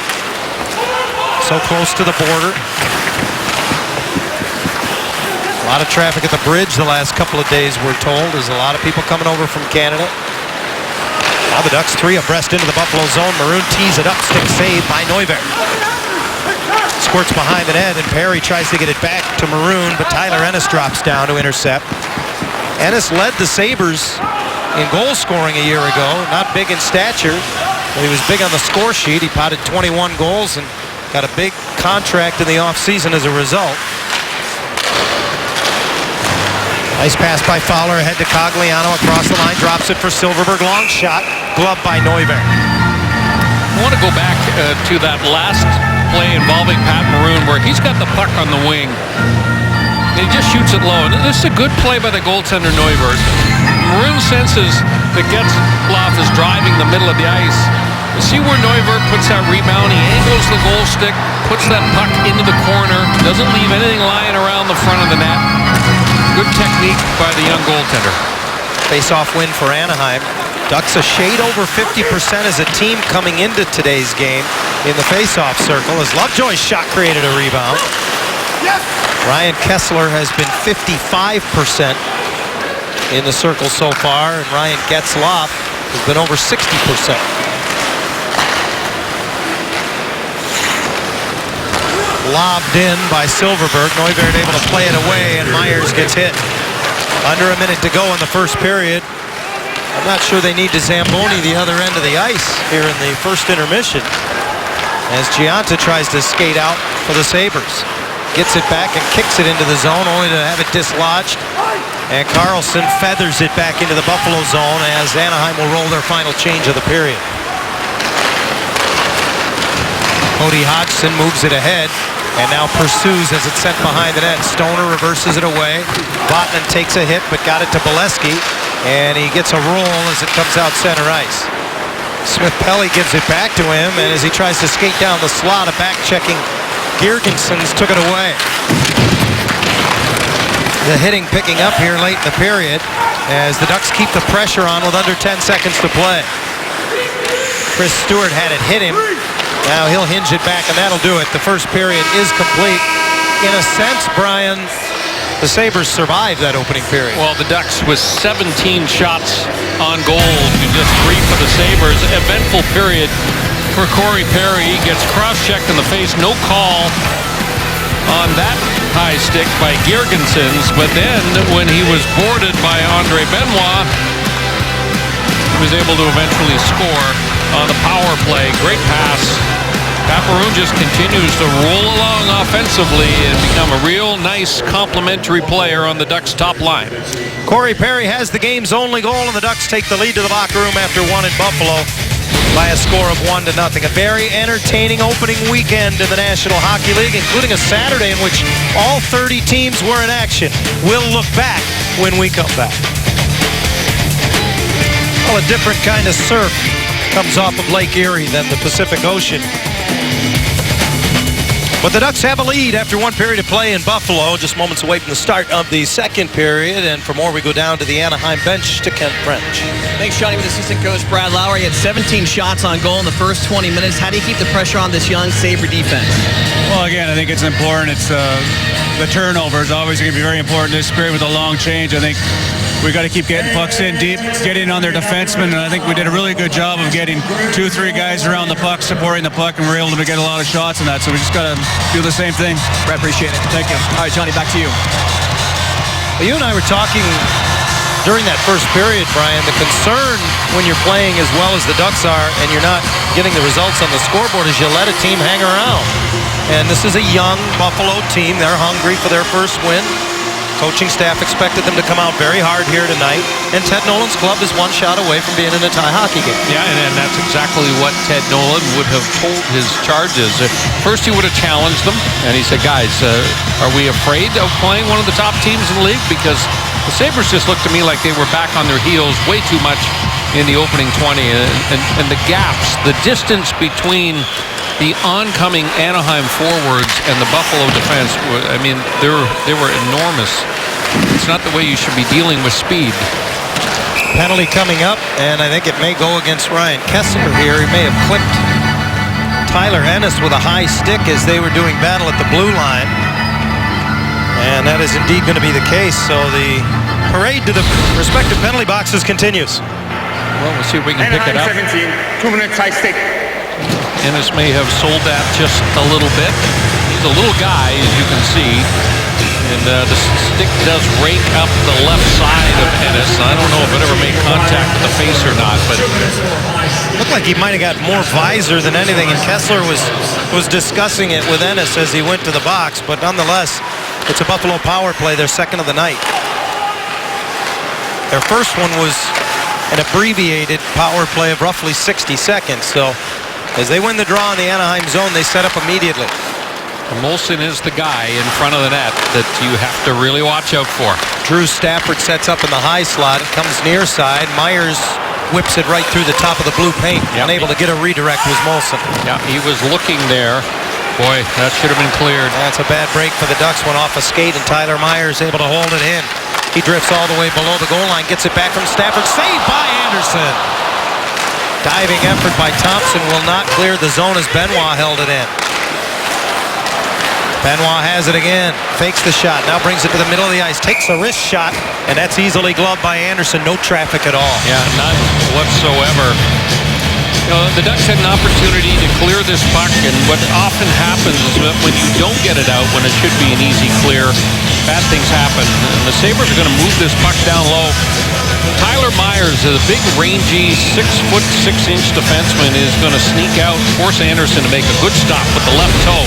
So close to the border. A lot of traffic at the bridge the last couple of days, we're told. There's a lot of people coming over from Canada. Now the Ducks 3 abreast into the Buffalo zone. Maroon tees it up, stick save by Neuvert. Squirts behind the net, and Perry tries to get it back to Maroon, but Tyler Ennis drops down to intercept. Ennis led the Sabres in goal scoring a year ago. Not big in stature, but he was big on the score sheet. He potted 21 goals and got a big contract in the offseason as a result. Nice pass by Fowler ahead to Cogliano across the line, drops it for Silverberg. Long shot, gloved by Neuvert. I want to go back to that last play involving Pat Maroon, where he's got the puck on the wing. And he just shoots it low. And this is a good play by the goaltender Neuvert. Maroon senses that Getzlaf is driving the middle of the ice. You see where Neuvert puts that rebound. He angles the goal stick, puts that puck into the corner, doesn't leave anything lying around the front of the net. Good technique by the young goaltender. Face-off win for Anaheim. Ducks a shade over 50% as a team coming into today's game in the face-off circle as Lovejoy's shot created a rebound. Ryan Kessler has been 55% in the circle so far, and Ryan Getzlaf has been over 60%. Lobbed in by Silverberg. Neuvert able to play it away, and Myers gets hit. Under a minute to go in the first period. I'm not sure they need to Zamboni the other end of the ice here in the first intermission as Gianta tries to skate out for the Sabres. Gets it back and kicks it into the zone only to have it dislodged. And Carlson feathers it back into the Buffalo zone as Anaheim will roll their final change of the period. Cody Hodgson moves it ahead and now pursues as it's sent behind the net. Stoner reverses it away. Vatanen takes a hit but got it to Bolesky. And he gets a roll as it comes out center ice. Smith-Pelly gives it back to him, and as he tries to skate down the slot, a back-checking Girgensons took it away. The hitting picking up here late in the period as the Ducks keep the pressure on with under 10 seconds to play. Chris Stewart had it hit him. Now he'll hinge it back, and that'll do it. The first period is complete. In a sense, Brian, the Sabres survived that opening period. Well, the Ducks with 17 shots on goal to just 3 for the Sabres. Eventful period for Corey Perry. He gets cross-checked in the face. No call on that high stick by Girgensons. But then when he was boarded by Andre Benoit, he was able to eventually score on the power play. Great pass. Pat Maroon just continues to roll along offensively and become a real nice complementary player on the Ducks' top line. Corey Perry has the game's only goal, and the Ducks take the lead to the locker room after 1 in Buffalo. by a score of 1-0. A very entertaining opening weekend in the National Hockey League, including a Saturday in which all 30 teams were in action. We'll look back when we come back. Well, a different kind of surf comes off of Lake Erie than the Pacific Ocean. But the Ducks have a lead after one period of play in Buffalo, just moments away from the start of the second period. And for more, we go down to the Anaheim bench to Kent French. Thanks, Johnny, with assistant coach Brad Lauer. He had 17 shots on goal in the first 20 minutes. How do you keep the pressure on this young Sabre defense? Well, again, I think it's important. It's the turnover is always going to be very important this period with a long change. I think we got to keep getting pucks in deep, getting on their defensemen, and I think we did a really good job of getting 2-3 guys around the puck, supporting the puck, and we're able to get a lot of shots in that. So we just got to do the same thing. Brad, appreciate it. Thank you. All right, Johnny, back to you. Well, you and I were talking during that first period, Brian. The concern when you're playing as well as the Ducks are and you're not getting the results on the scoreboard is you let a team hang around. And this is a young Buffalo team. They're hungry for their first win. Coaching staff expected them to come out very hard here tonight. And Ted Nolan's club is one shot away from being in a tie hockey game. Yeah, and that's exactly what Ted Nolan would have told his charges. At first, he would have challenged them, and he said, guys, are we afraid of playing one of the top teams in the league? Because the Sabres just looked to me like they were back on their heels way too much in the opening 20. And the gaps, the distance between the oncoming Anaheim forwards and the Buffalo defense, I mean, they were enormous. It's not the way you should be dealing with speed. Penalty coming up, and I think it may go against Ryan Kessler here. He may have clipped Tyler Ennis with a high stick as they were doing battle at the blue line. And that is indeed going to be the case. So the parade to the respective penalty boxes continues. Well, we'll see if we can pick it up. 17, 2 minutes high stick. Ennis may have sold that just a little bit. He's a little guy, as you can see. And the stick does rake up the left side of Ennis. I don't know if it ever made contact with the face or not, but Looked like he might have got more visor than anything, and Kessler was discussing it with Ennis as he went to the box. But nonetheless, it's a Buffalo power play, their second of the night. Their first one was an abbreviated power play of roughly 60 seconds. So as they win the draw in the Anaheim zone, they set up immediately. Molson is the guy in front of the net that you have to really watch out for. Drew Stafford sets up in the high slot. It comes near side. Myers whips it right through the top of the blue paint. Yep. Unable to get a redirect was Molson. Yeah, he was looking there. Boy, that should have been cleared. That's a bad break for the Ducks. Went off a skate, and Tyler Myers able to hold it in. He drifts all the way below the goal line, gets it back from Stafford. Saved by Anderson. Diving effort by Thompson will not clear the zone as Benoit held it in. Benoit has it again, fakes the shot, now brings it to the middle of the ice, takes a wrist shot, and that's easily gloved by Anderson. No traffic at all. Yeah, none whatsoever. You know, the Ducks had an opportunity to clear this puck, and what often happens is that when you don't get it out when it should be an easy clear, bad things happen. And the Sabres are going to move this puck down low. Tyler Myers, a big, rangy, 6'6" defenseman, is going to sneak out, force Anderson to make a good stop with the left toe.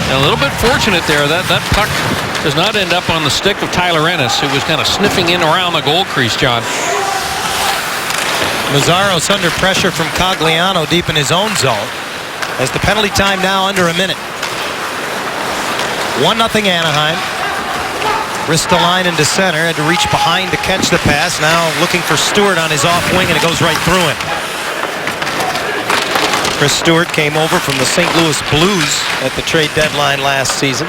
And a little bit fortunate there. That puck does not end up on the stick of Tyler Ennis, who was kind of sniffing in around the goal crease, John. Mazzaro's under pressure from Cogliano deep in his own zone. As the penalty time now under a minute. 1-0 Anaheim. Ristolainen into center, had to reach behind to catch the pass. Now looking for Stewart on his off wing, and it goes right through him. Chris Stewart came over from the St. Louis Blues at the trade deadline last season.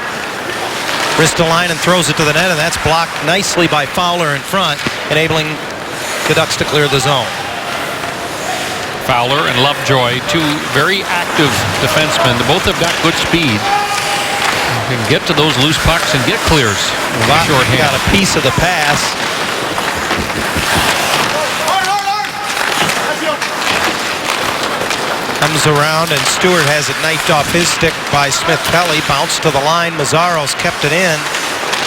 Ristolainen throws it to the net, and that's blocked nicely by Fowler in front, enabling the Ducks to clear the zone. Fowler and Lovejoy, two very active defensemen. They both have got good speed. They can get to those loose pucks and get clears. Shorthand. Got a piece of the pass. Comes around, and Stewart has it knifed off his stick by Smith-Pelly. Bounced to the line. Mazzaro's kept it in.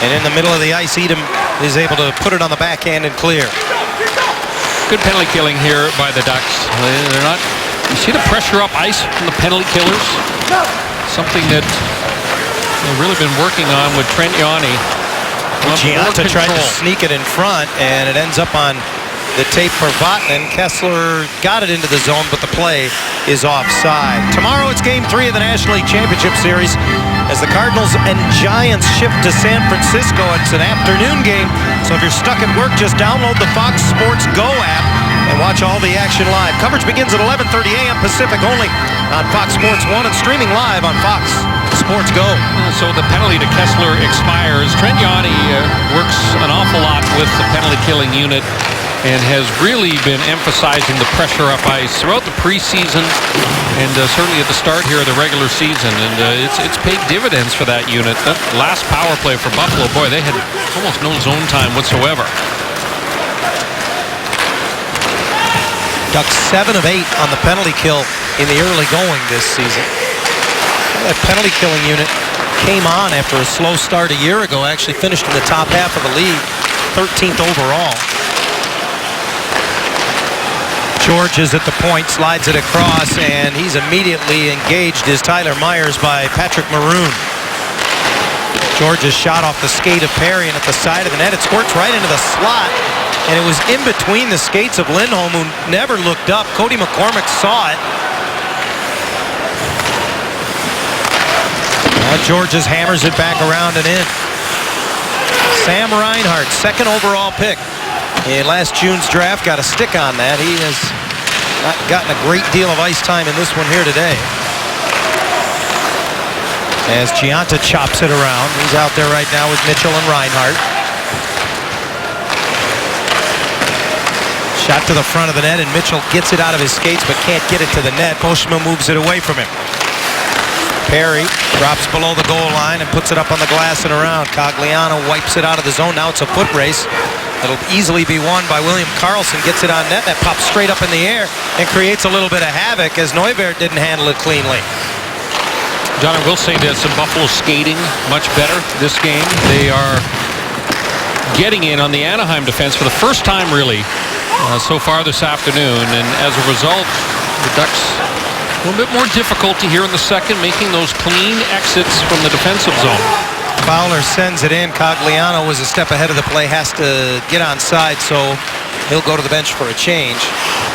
And in the middle of the ice, Edom is able to put it on the backhand and clear. Good penalty killing here by the Ducks. They're not... You see the pressure up ice from the penalty killers? Something that they've really been working on with Trent Yanni. Gianta tried to sneak it in front, and it ends up on the tape for Vatanen. Kessler got it into the zone, but the play is offside. Tomorrow it's Game 3 of the National League Championship Series as the Cardinals and Giants shift to San Francisco. It's an afternoon game, so if you're stuck at work, just download the Fox Sports Go app and watch all the action live. Coverage begins at 11:30 a.m. Pacific only on Fox Sports 1 and streaming live on Fox Sports Go. So the penalty to Kessler expires. Trent Yawney works an awful lot with the penalty-killing unit and has really been emphasizing the pressure up ice throughout the preseason and certainly at the start here of the regular season. And it's paid dividends for that unit. That last power play for Buffalo, boy, they had almost no zone time whatsoever. Ducks 7 of 8 on the penalty kill in the early going this season. That penalty killing unit came on after a slow start a year ago, actually finished in the top half of the league, 13th overall. George is at the point, slides it across, and he's immediately engaged as Tyler Myers by Patrick Maroon. George's shot off the skate of Perry, and at the side of the net, it squirts right into the slot, and it was in between the skates of Lindholm, who never looked up. Cody McCormick saw it. Now Georges hammers it back around and in. Sam Reinhart, second overall pick in last June's draft, got a stick on that. He has not gotten a great deal of ice time in this one here today. As Gianta chops it around. He's out there right now with Mitchell and Reinhart. Shot to the front of the net, and Mitchell gets it out of his skates but can't get it to the net. Postma moves it away from him. Perry drops below the goal line and puts it up on the glass and around. Cogliano wipes it out of the zone. Now it's a foot race. It'll easily be won by William Karlsson. Gets it on net. That pops straight up in the air and creates a little bit of havoc as Neuwirth didn't handle it cleanly. John, I will say this, in Buffalo skating much better this game. They are getting in on the Anaheim defense for the first time, really, so far this afternoon. And as a result, the Ducks a little bit more difficulty here in the second, making those clean exits from the defensive zone. Fowler sends it in. Cogliano was a step ahead of the play, has to get on side, so he'll go to the bench for a change.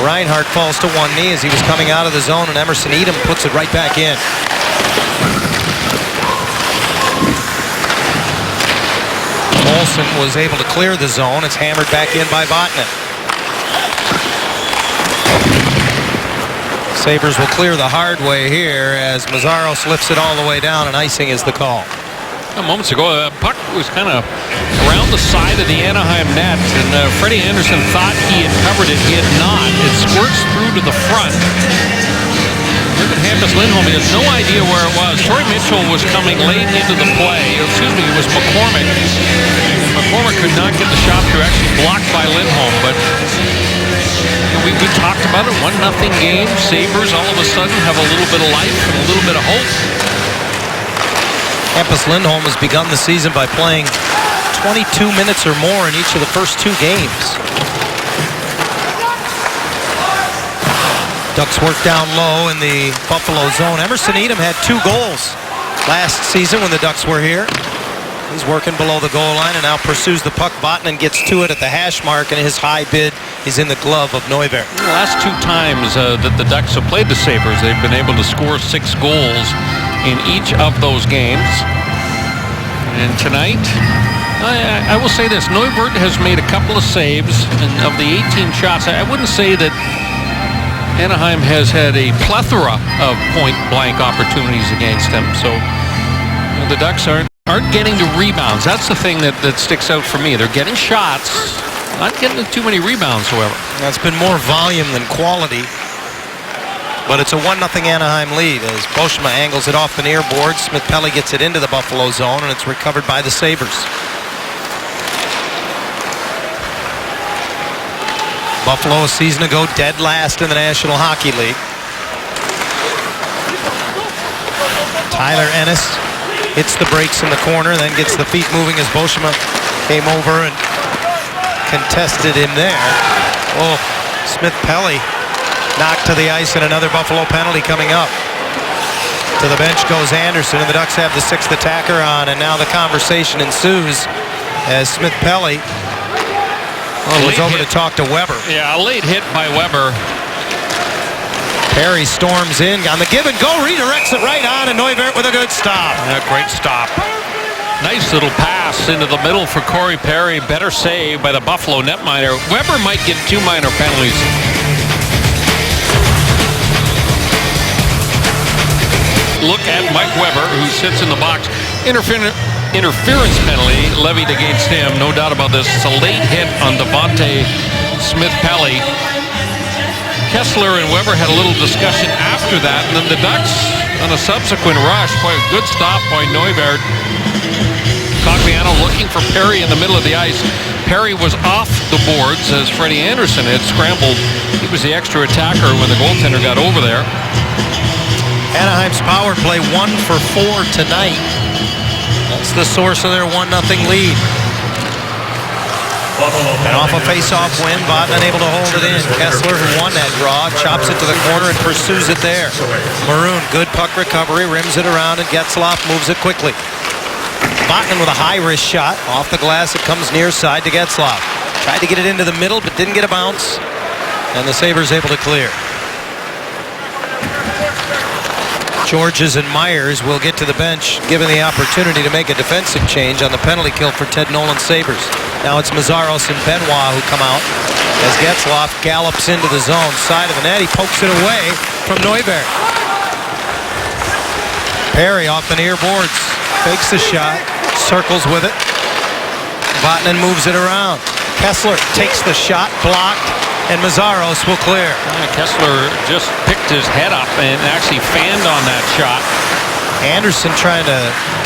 Reinhart falls to one knee as he was coming out of the zone, and Emerson Edom puts it right back in. Olsen was able to clear the zone. It's hammered back in by Vatanen. Sabres will clear the hard way here as Mazzaros lifts it all the way down, and icing is the call. Moments ago, the puck was kind of around the side of the Anaheim net, and Freddie Anderson thought he had covered it. He had not. It squirts through to the front. Look at Hampus Lindholm. He has no idea where it was. Troy Mitchell was coming late into the play. Excuse me, it was McCormick. McCormick could not get the shot through, actually blocked by Lindholm. But we talked about it. 1-0 game. Sabres all of a sudden have a little bit of life and a little bit of hope. Hampus Lindholm has begun the season by playing 22 minutes or more in each of the first 2 games. Ducks work down low in the Buffalo zone. Emerson Edom had 2 goals last season when the Ducks were here. He's working below the goal line and now pursues the puck. Vatanen gets to it at the hash mark, and his high bid is in the glove of Neuwirth. The last 2 times that the Ducks have played the Sabres, they've been able to score 6 goals in each of those games. And tonight, I will say this, Neuwirth has made a couple of saves, and of the 18 shots, I wouldn't say that Anaheim has had a plethora of point-blank opportunities against them. So the Ducks aren't getting the rebounds. That's the thing that sticks out for me. They're getting shots, not getting too many rebounds, however. That's been more volume than quality. But it's a 1-0 Anaheim lead as Postma angles it off the near board. Smith-Pelly gets it into the Buffalo zone, and it's recovered by the Sabres. Buffalo a season ago dead last in the National Hockey League. Tyler Ennis hits the brakes in the corner, then gets the feet moving as Postma came over and contested him there. Oh, Smith-Pelly knocked to the ice, and another Buffalo penalty coming up. To the bench goes Anderson, and the Ducks have the 6th attacker on, and now the conversation ensues as Smith-Pelly Goes over to talk to Weber. Yeah, a late hit by Weber. Perry storms in on the give and go, redirects it right on, and Neuwirth with a good stop. Yeah, great stop. Nice little pass into the middle for Corey Perry. Better save by the Buffalo netminder. Weber might get 2 minor penalties. Look at Mike Weber, who sits in the box. Interference penalty levied against him. No doubt about this. It's a late hit on Devontae Smith-Pelly. Kessler and Weber had a little discussion after that, and then the Ducks on a subsequent rush. Boy, a good stop by Neuwirth. Cogliano looking for Perry in the middle of the ice. Perry was off the boards as Freddie Anderson had scrambled. He was the extra attacker when the goaltender got over there. Anaheim's power play 1 for 4 tonight. That's the source of their 1-0 lead. And off a face-off win, Vatanen able to hold it in. Kessler, who won that draw, chops it to the corner and pursues it there. Maroon, good puck recovery, rims it around, and Getzlaf moves it quickly. Vatanen with a high-risk shot. Off the glass, it comes near side to Getzlaf. Tried to get it into the middle, but didn't get a bounce. And the Sabres able to clear. Georges and Myers will get to the bench, given the opportunity to make a defensive change on the penalty kill for Ted Nolan Sabres. Now it's Mazzaros and Benoit who come out as Getzlaf gallops into the zone. Side of the net, he pokes it away from Neuwirth. Perry off the near boards, fakes the shot, circles with it. Vatanen moves it around. Kessler takes the shot, blocked, and Mazzaros will clear. Kessler just picked his head up and actually fanned on that shot. Anderson trying to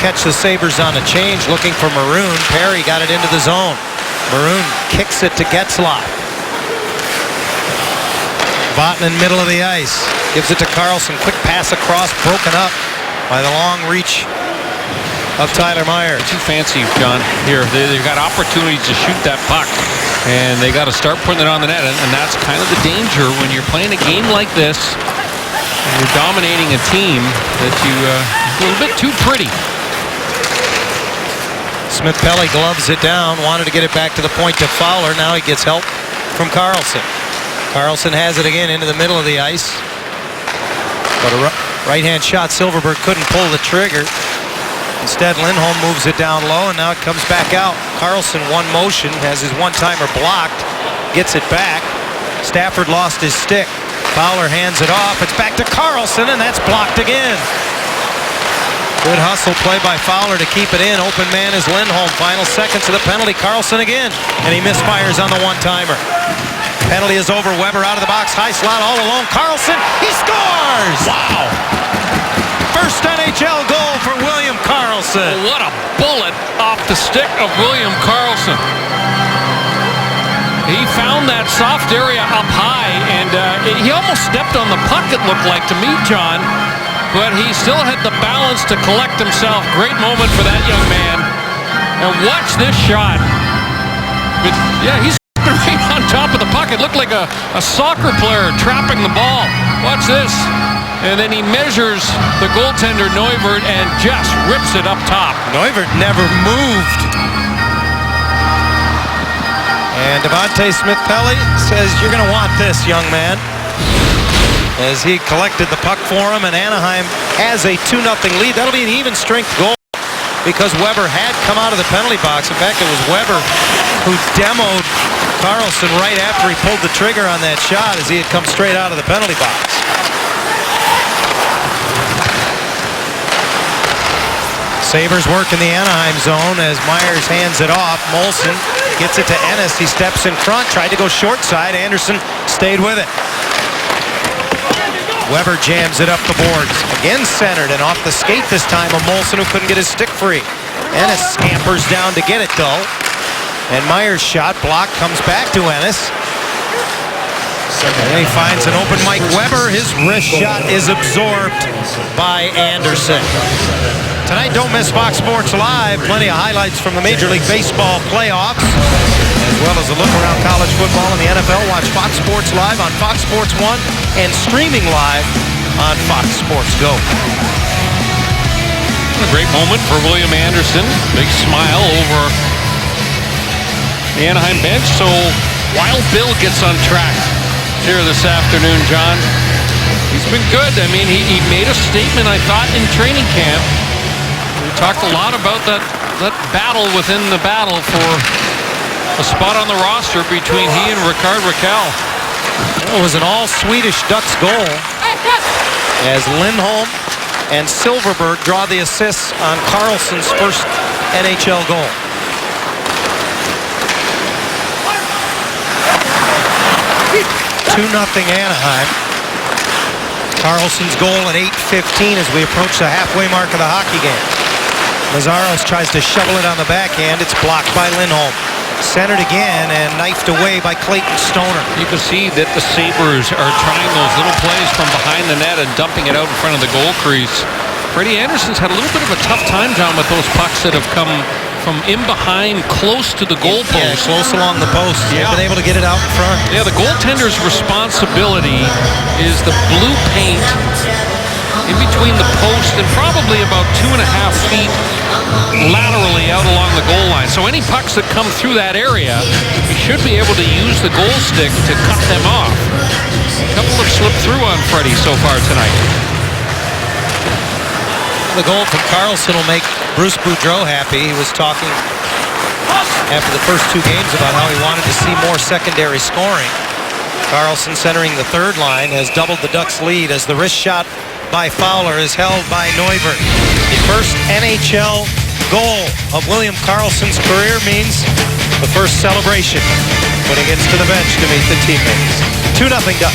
catch the Sabres on a change, looking for Maroon. Perry got it into the zone. Maroon kicks it to Getzlaf. Vatanen middle of the ice. Gives it to Carlson. Quick pass across, broken up by the long reach of Tyler Myers. Too fancy, John. Here, they've got opportunities to shoot that puck, and they got to start putting it on the net, and that's kind of the danger when you're playing a game like this and you're dominating a team that you a little bit too pretty. Smith-Pelly gloves it down, wanted to get it back to the point to Fowler. Now he gets help from Carlson. Carlson has it again into the middle of the ice, but a right-hand shot. Silverberg couldn't pull the trigger. Instead, Lindholm moves it down low, and now it comes back out. Carlson, one motion, has his one-timer blocked, gets it back. Stafford lost his stick. Fowler hands it off. It's back to Carlson, and that's blocked again. Good hustle play by Fowler to keep it in. Open man is Lindholm. Final seconds of the penalty. Carlson again, and he misfires on the one-timer. Penalty is over. Weber out of the box. High slot all alone. Carlson, he scores! Wow. First NHL goal for William Karlsson. What a bullet off the stick of William Karlsson. He found that soft area up high, and he almost stepped on the puck, it looked like to me, John. But he still had the balance to collect himself. Great moment for that young man. And watch this shot. But, yeah, he's right on top of the puck. It looked like a soccer player trapping the ball. Watch this. And then he measures the goaltender Neuwirth and just rips it up top. Neuwirth never moved. And Devontae Smith-Pelly says, "You're going to want this, young man." As he collected the puck for him, and Anaheim has a 2-0 lead. That'll be an even strength goal because Weber had come out of the penalty box. In fact, it was Weber who demoed Karlsson right after he pulled the trigger on that shot as he had come straight out of the penalty box. Sabres work in the Anaheim zone as Myers hands it off. Molson gets it to Ennis. He steps in front, tried to go short side. Anderson stayed with it. Weber jams it up the boards. Again centered and off the skate this time of Molson, who couldn't get his stick free. Ennis scampers down to get it though. And Myers' shot blocked, comes back to Ennis. And then he finds an open Mike Weber. His wrist shot is absorbed by Anderson. Tonight, don't miss Fox Sports Live. Plenty of highlights from the Major League Baseball playoffs, as well as a look around college football and the NFL. Watch Fox Sports Live on Fox Sports 1 and streaming live on Fox Sports Go. A great moment for William Anderson. Big smile over the Anaheim bench. So Wild Bill gets on track here this afternoon, John. He's been good. I mean, he made a statement, I thought, in training camp. We talked a lot about that battle within the battle for a spot on the roster between he and Rickard Rakell. It was an all-Swedish Ducks goal as Lindholm and Silverberg draw the assists on Karlsson's first NHL goal. (2-0) Anaheim. Karlsson's goal at 8:15 as we approach the halfway mark of the hockey game. Mazaros tries to shovel it on the backhand. It's blocked by Lindholm. Centered again and knifed away by Clayton Stoner. You can see that the Sabres are trying those little plays from behind the net and dumping it out in front of the goal crease. Freddie Anderson's had a little bit of a tough time, John, with those pucks that have come from in behind close to the goal Yeah, post. close along the post. Yeah. They've been able to get it out in front. Yeah, the goaltender's responsibility is the blue paint in between the post and probably about 2.5 feet laterally out along the goal line. So any pucks that come through that area, you should be able to use the goal stick to cut them off. A couple have slipped through on Freddie so far tonight. The goal from Karlsson will make Bruce Boudreau happy. He was talking after the first 2 games about how he wanted to see more secondary scoring. Karlsson, centering the third line, has doubled the Ducks' lead as the wrist shot by Fowler is held by Neuvert. The first NHL goal of William Karlsson's career means the first celebration when he gets to the bench to meet the teammates. 2-0 Ducks.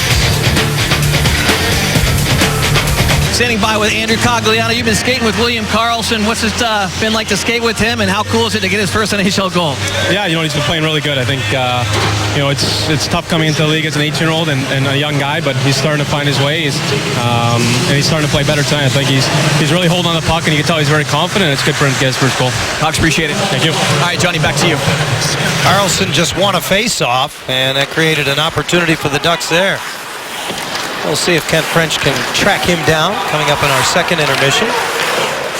Standing by with Andrew Cogliano. You've been skating with William Karlsson. What's it been like to skate with him, and how cool is it to get his first NHL goal? Yeah, he's been playing really good. I think, it's tough coming into the league as an 18-year-old and a young guy, but he's starting to find his way. And he's starting to play better tonight. I think he's really holding on the puck, and you can tell he's very confident. It's good for him to get his first goal. Cox, appreciate it. Thank you. All right, Johnny, back to you. Karlsson just won a face-off, and that created an opportunity for the Ducks there. We'll see if Kent French can track him down coming up in our second intermission.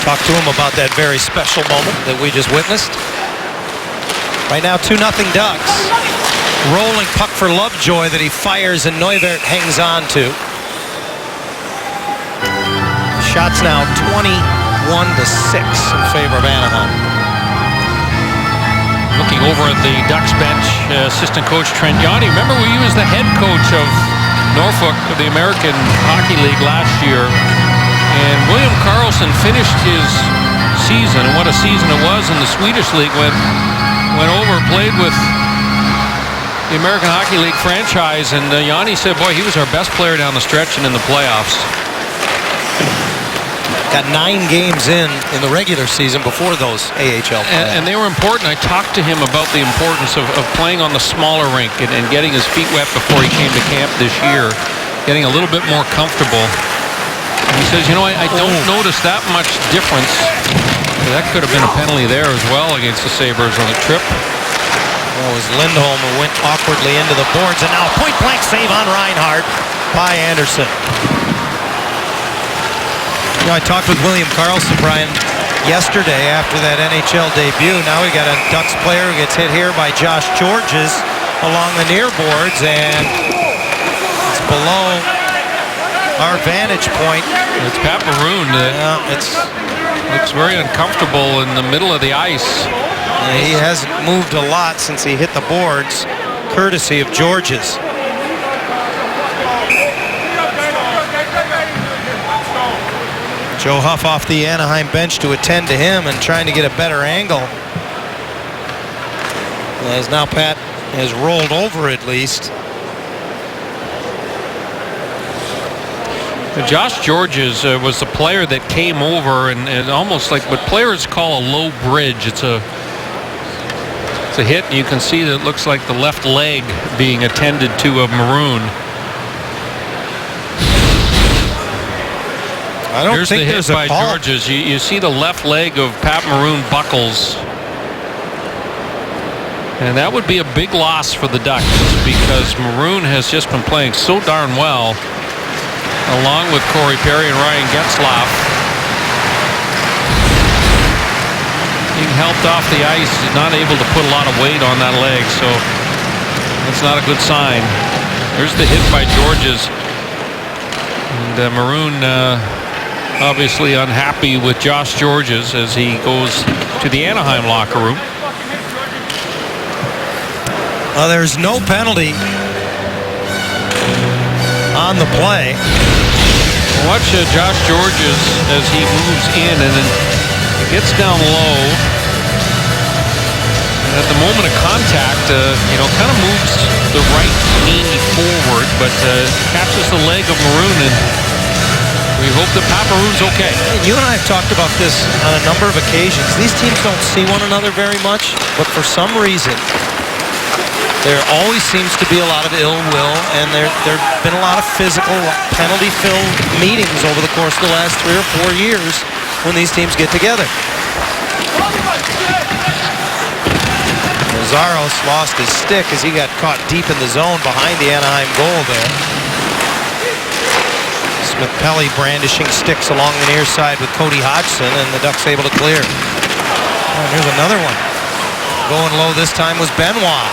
Talk to him about that very special moment that we just witnessed. Right now, 2-0 Ducks. Rolling puck for Lovejoy that he fires and Neuvert hangs on to. Shots now 21-6 in favor of Anaheim. Looking over at the Ducks bench, assistant coach Trent Yonny. Remember, we used the head coach of Norfolk of the American Hockey League last year, and William Karlsson finished his season, and what a season it was in the Swedish League, went over, played with the American Hockey League franchise, and Yanni said, boy, he was our best player down the stretch and in the playoffs. Got 9 games in the regular season before those AHL playoffs. And they were important. I talked to him about the importance of playing on the smaller rink and getting his feet wet before he came to camp this year, getting a little bit more comfortable. And he says, I don't notice that much difference. That could have been a penalty there as well against the Sabres on the trip. Well, it was Lindholm who went awkwardly into the boards, and now a point-blank save on Reinhart by Anderson. I talked with William Karlsson, Brian, yesterday after that NHL debut. Now we got a Ducks player who gets hit here by Josh Georges along the near boards, and it's below our vantage point. It's Pat Maroon. Looks very uncomfortable in the middle of the ice. He hasn't moved a lot since he hit the boards, courtesy of Georges. Joe Huff off the Anaheim bench to attend to him and trying to get a better angle. As now Pat has rolled over at least. Josh Georges was the player that came over and almost like what players call a low bridge. It's a hit, and you can see that it looks like the left leg being attended to of Maroon. I don't Here's think the hit there's a by call. Georges. You see the left leg of Pat Maroon buckles. And that would be a big loss for the Ducks because Maroon has just been playing so darn well, along with Corey Perry and Ryan Getzlaf. Being helped off the ice, not able to put a lot of weight on that leg, so That's not a good sign. There's the hit by Georges. And Maroon obviously unhappy with Josh Georges as he goes to the Anaheim locker room. Well, there's no penalty on the play. Watch Josh Georges as he moves in and then gets down low. And at the moment of contact, kind of moves the right knee forward, but catches the leg of Maroon, and we hope that Pat Maroon's okay. You and I have talked about this on a number of occasions. These teams don't see one another very much, but for some reason, there always seems to be a lot of ill will, and there have been a lot of physical, penalty-filled meetings over the course of the last 3 or 4 years when these teams get together. Zaros lost his stick as he got caught deep in the zone behind the Anaheim goal there. Smith-Pelly brandishing sticks along the near side with Cody Hodgson, and the Ducks able to clear. Oh, here's another one. Going low this time was Benoit.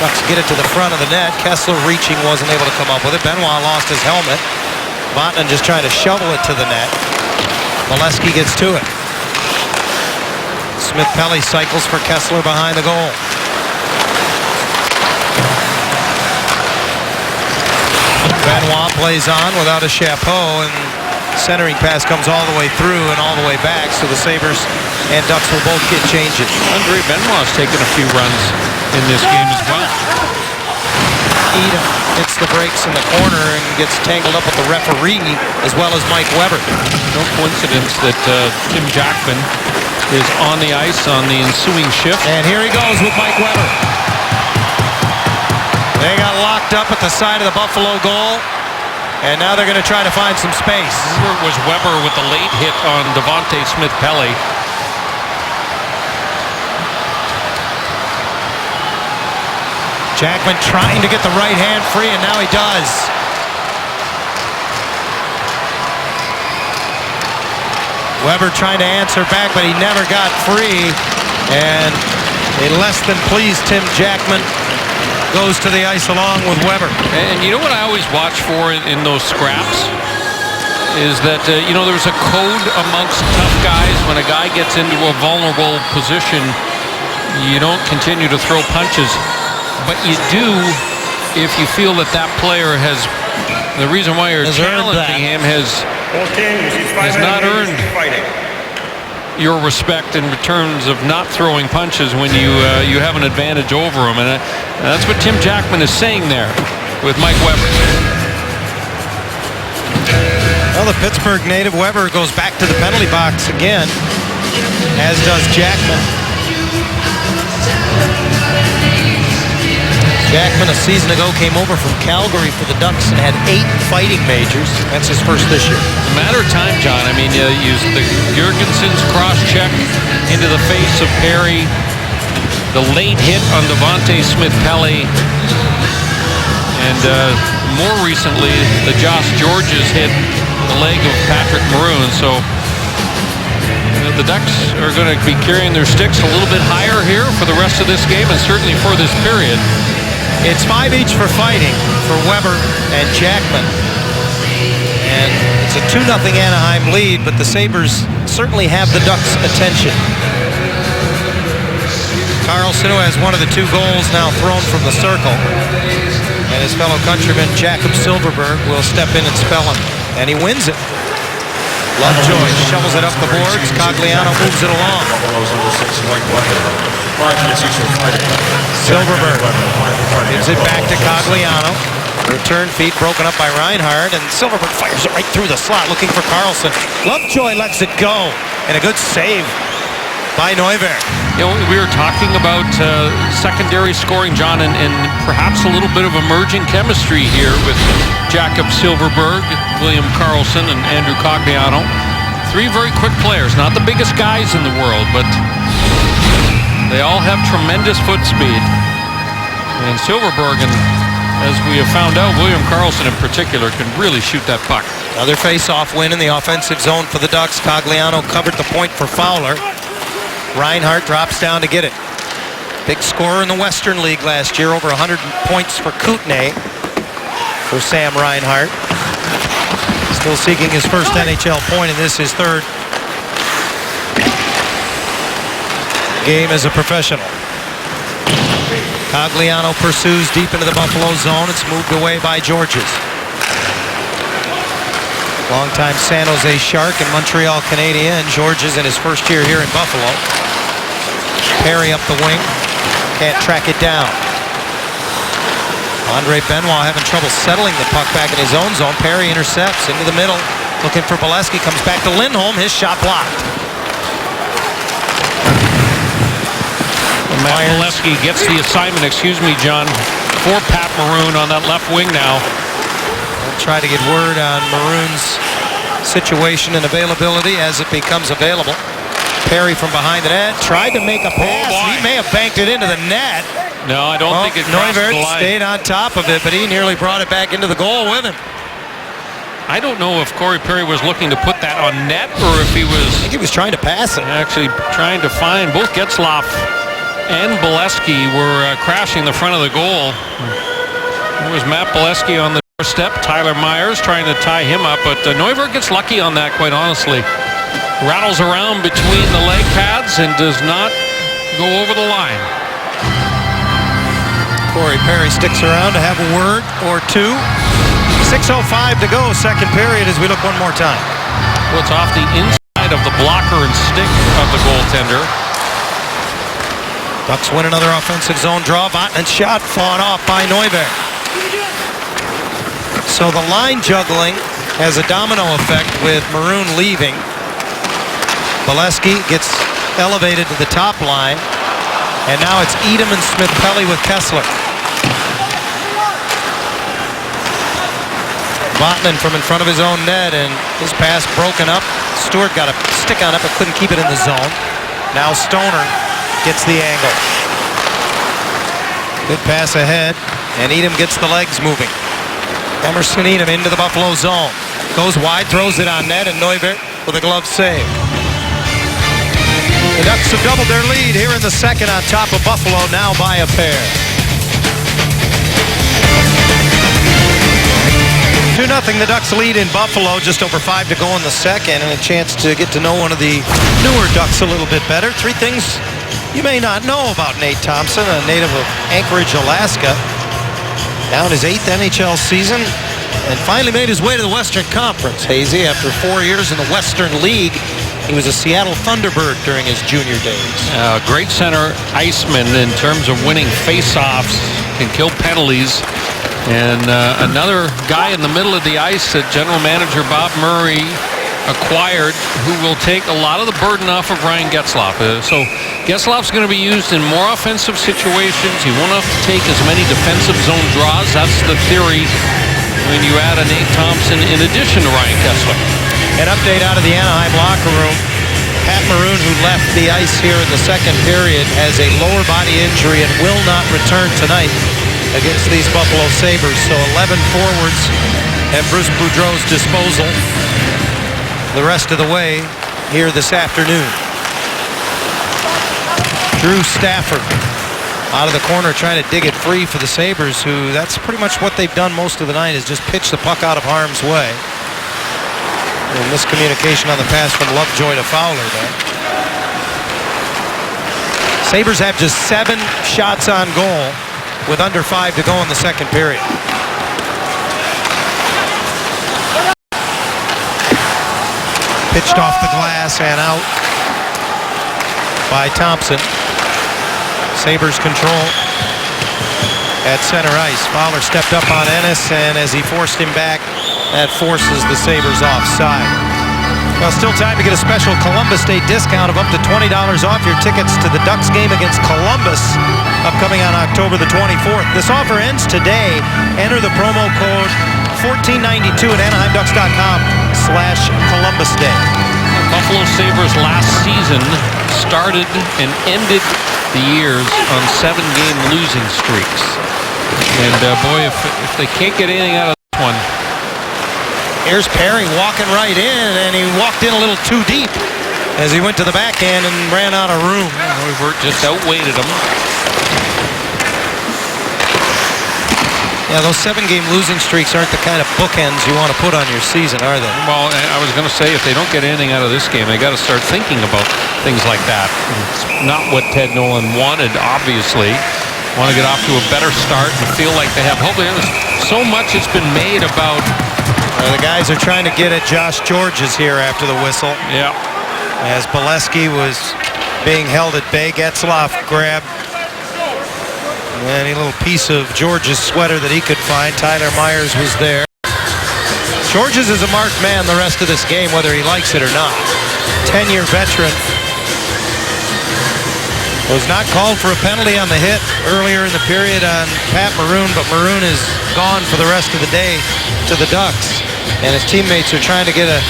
Ducks get it to the front of the net. Kessler reaching, wasn't able to come up with it. Benoit lost his helmet. Vatanen just trying to shovel it to the net. Molesky gets to it. Smith-Pelly cycles for Kessler behind the goal. Benoit plays on without a chapeau, and centering pass comes all the way through and all the way back, so the Sabres and Ducks will both get changes. Andre Benoit's taken a few runs in this game as well. Edom hits the brakes in the corner and gets tangled up with the referee as well as Mike Weber. No coincidence that Tim Jackman is on the ice on the ensuing shift. And here he goes with Mike Weber. They got locked up at the side of the Buffalo goal, and now they're going to try to find some space. Here was Weber with the late hit on Devontae Smith-Pelly. Jackman trying to get the right hand free, and now he does. Weber trying to answer back, but he never got free. And a less than pleased Tim Jackman goes to the ice along with Weber. And you know what I always watch for in those scraps? Is that, there's a code amongst tough guys. When a guy gets into a vulnerable position, you don't continue to throw punches. But you do if you feel that that player has, the reason why you're challenging him has not earned your respect in terms of not throwing punches when you have an advantage over him. And that's what Tim Jackman is saying there with Mike Weber. Well, the Pittsburgh native Weber goes back to the penalty box again, as does Jackman. Jackman a season ago came over from Calgary for the Ducks and had 8 fighting majors. That's his first this year. It's a matter of time, John. I mean, you use the Jurgensen's cross-check into the face of Perry, the late hit on Devontae Smith-Pelly, and more recently, the Josh Georges hit the leg of Patrick Maroon. So the Ducks are going to be carrying their sticks a little bit higher here for the rest of this game, and certainly for this period. It's 5 each for fighting for Weber and Jackman. And it's a 2-0 Anaheim lead, but the Sabres certainly have the Ducks' attention. Carlson, who has one of the 2 goals now thrown from the circle, and his fellow countryman Jakob Silfverberg will step in and spell him. And he wins it. Lovejoy shovels it up the boards. Cogliano moves it along. Silfverberg gives it back to Cogliano. Return feed broken up by Reinhart, and Silfverberg fires it right through the slot looking for Carlson. Lovejoy lets it go, and a good save by Neuvirth. We were talking about secondary scoring, John, and perhaps a little bit of emerging chemistry here with Jakob Silfverberg, William Karlsson, and Andrew Cogliano. 3 very quick players, not the biggest guys in the world, but they all have tremendous foot speed. And Silfverberg, and as we have found out, William Karlsson in particular can really shoot that puck. Another face-off win in the offensive zone for the Ducks. Cogliano covered the point for Fowler. Reinhart drops down to get it. Big scorer in the Western League last year, over 100 points for Kootenay for Sam Reinhart. Still seeking his first NHL point, and this is third game as a professional. Cogliano pursues deep into the Buffalo zone. It's moved away by Georges. Longtime San Jose Shark and Montreal Canadien. Georges in his first year here in Buffalo. Perry up the wing. Can't track it down. Andre Benoit having trouble settling the puck back in his own zone. Perry intercepts into the middle. Looking for Bolesky. Comes back to Lindholm. His shot blocked. Matt Bolesky gets the assignment, John, for Pat Maroon on that left wing now. We'll try to get word on Maroon's situation and availability as it becomes available. Perry from behind the net tried to make a pass. He may have banked it into the net. No, I don't think it crossed the Neuwirth line. stayed on top of it, but he nearly brought it back into the goal with him. I don't know if Corey Perry was looking to put that on net or if he was I think he was trying to pass it. actually trying to find. Both Getzlaf and Bolesky were crashing the front of the goal. It was Matt Bolesky on the doorstep. Tyler Myers trying to tie him up, but Neuwirth gets lucky on that, quite honestly. Rattles around between the leg pads and does not go over the line. Corey Perry sticks around to have a word or two. 6:05 to go, second period, as we look one more time. Well, it's off the inside of the blocker and stick of the goaltender. Ducks win another offensive zone draw. Vatanen shot fought off by Neuwirth. So the line juggling has a domino effect with Maroon leaving. Bolesky gets elevated to the top line, and now it's Edom and Smith-Pelly with Kessler. Vatanen from in front of his own net, and his pass broken up. Stewart got a stick on it, but couldn't keep it in the zone. Now Stoner gets the angle. Good pass ahead, and Edom gets the legs moving. Emerson Edom into the Buffalo zone. Goes wide, throws it on net, and Neuwirth with a glove save. The Ducks have doubled their lead here in the second on top of Buffalo, now by a pair. 2-0 the Ducks lead in Buffalo, just over 5 to go in the second, and a chance to get to know one of the newer Ducks a little bit better. Three things you may not know about Nate Thompson, a native of Anchorage, Alaska. Now in his 8th NHL season, and finally made his way to the Western Conference. Hazy, after 4 years in the Western League, he was a Seattle Thunderbird during his junior days. Great center iceman in terms of winning face-offs, can kill penalties. And another guy in the middle of the ice that general manager Bob Murray acquired, who will take a lot of the burden off of Ryan Getzlaf. So Getzlaf's going to be used in more offensive situations. He won't have to take as many defensive zone draws. That's the theory when you add a Nate Thompson in addition to Ryan Kesler. An update out of the Anaheim locker room. Pat Maroon, who left the ice here in the second period, has a lower body injury and will not return tonight against these Buffalo Sabres. So 11 forwards at Bruce Boudreau's disposal the rest of the way here this afternoon. Drew Stafford out of the corner trying to dig it free for the Sabres, who that's pretty much what they've done most of the night, is just pitch the puck out of harm's way. A miscommunication on the pass from Lovejoy to Fowler there. Sabres have just 7 shots on goal with under 5 to go in the second period. Pitched off the glass and out by Thompson. Sabres control at center ice. Fowler stepped up on Ennis, and as he forced him back, that forces the Sabres offside. Well, still time to get a special Columbus Day discount of up to $20 off your tickets to the Ducks game against Columbus, upcoming on October the 24th. This offer ends today. Enter the promo code 1492 at AnaheimDucks.com/Columbus Day. Buffalo Sabres last season started and ended the years on 7-game losing streaks. And boy, if they can't get anything out of this one. Here's Perry walking right in, and he walked in a little too deep. as he went to the backhand and ran out of room. Neuvert just outweighted him. Yeah, those 7-game losing streaks aren't the kind of bookends you want to put on your season, are they? Well, I was going to say, if they don't get anything out of this game, they got to start thinking about things like that. It's not what Ted Nolan wanted, obviously. Want to get off to a better start and feel like they have. Hopefully, so much it's been made about. The guys are trying to get at Josh Georges here after the whistle. Yeah. As Bolesky was being held at bay, Getzlaf grabbed any little piece of Georges' sweater that he could find. Tyler Myers was there. Georges is a marked man the rest of this game, whether he likes it or not. 10-year veteran. Was not called for a penalty on the hit earlier in the period on Pat Maroon, but Maroon is gone for the rest of the day to the Ducks. And his teammates are trying to get a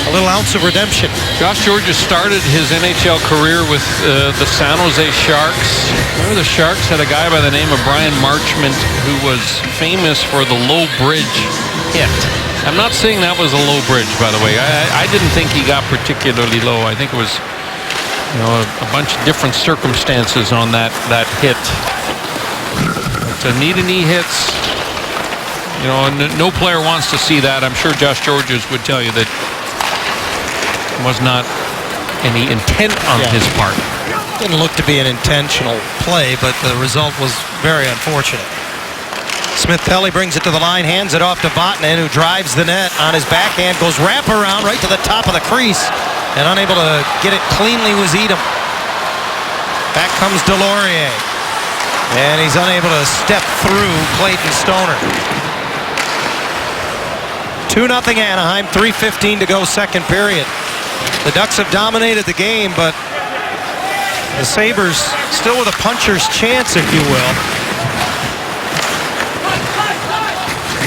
little ounce of redemption. Josh Georges started his NHL career with the San Jose Sharks. Remember the Sharks had a guy by the name of Brian Marchment who was famous for the low bridge hit. I'm not saying that was a low bridge, by the way. I didn't think he got particularly low. I think it was, you know, a bunch of different circumstances on that hit. But knee-to-knee hits, you know, no player wants to see that. I'm sure Josh Georges would tell you that was not any intent on his part. Didn't look to be an intentional play, but the result was very unfortunate. Smith Pelly brings it to the line, hands it off to Vatanen, who drives the net on his backhand, goes wraparound right to the top of the crease, and unable to get it cleanly was Edom. Back comes Delorier, and he's unable to step through Clayton Stoner. 2-0 Anaheim, 3:15 to go, second period. The Ducks have dominated the game, but the Sabres still with a puncher's chance, if you will,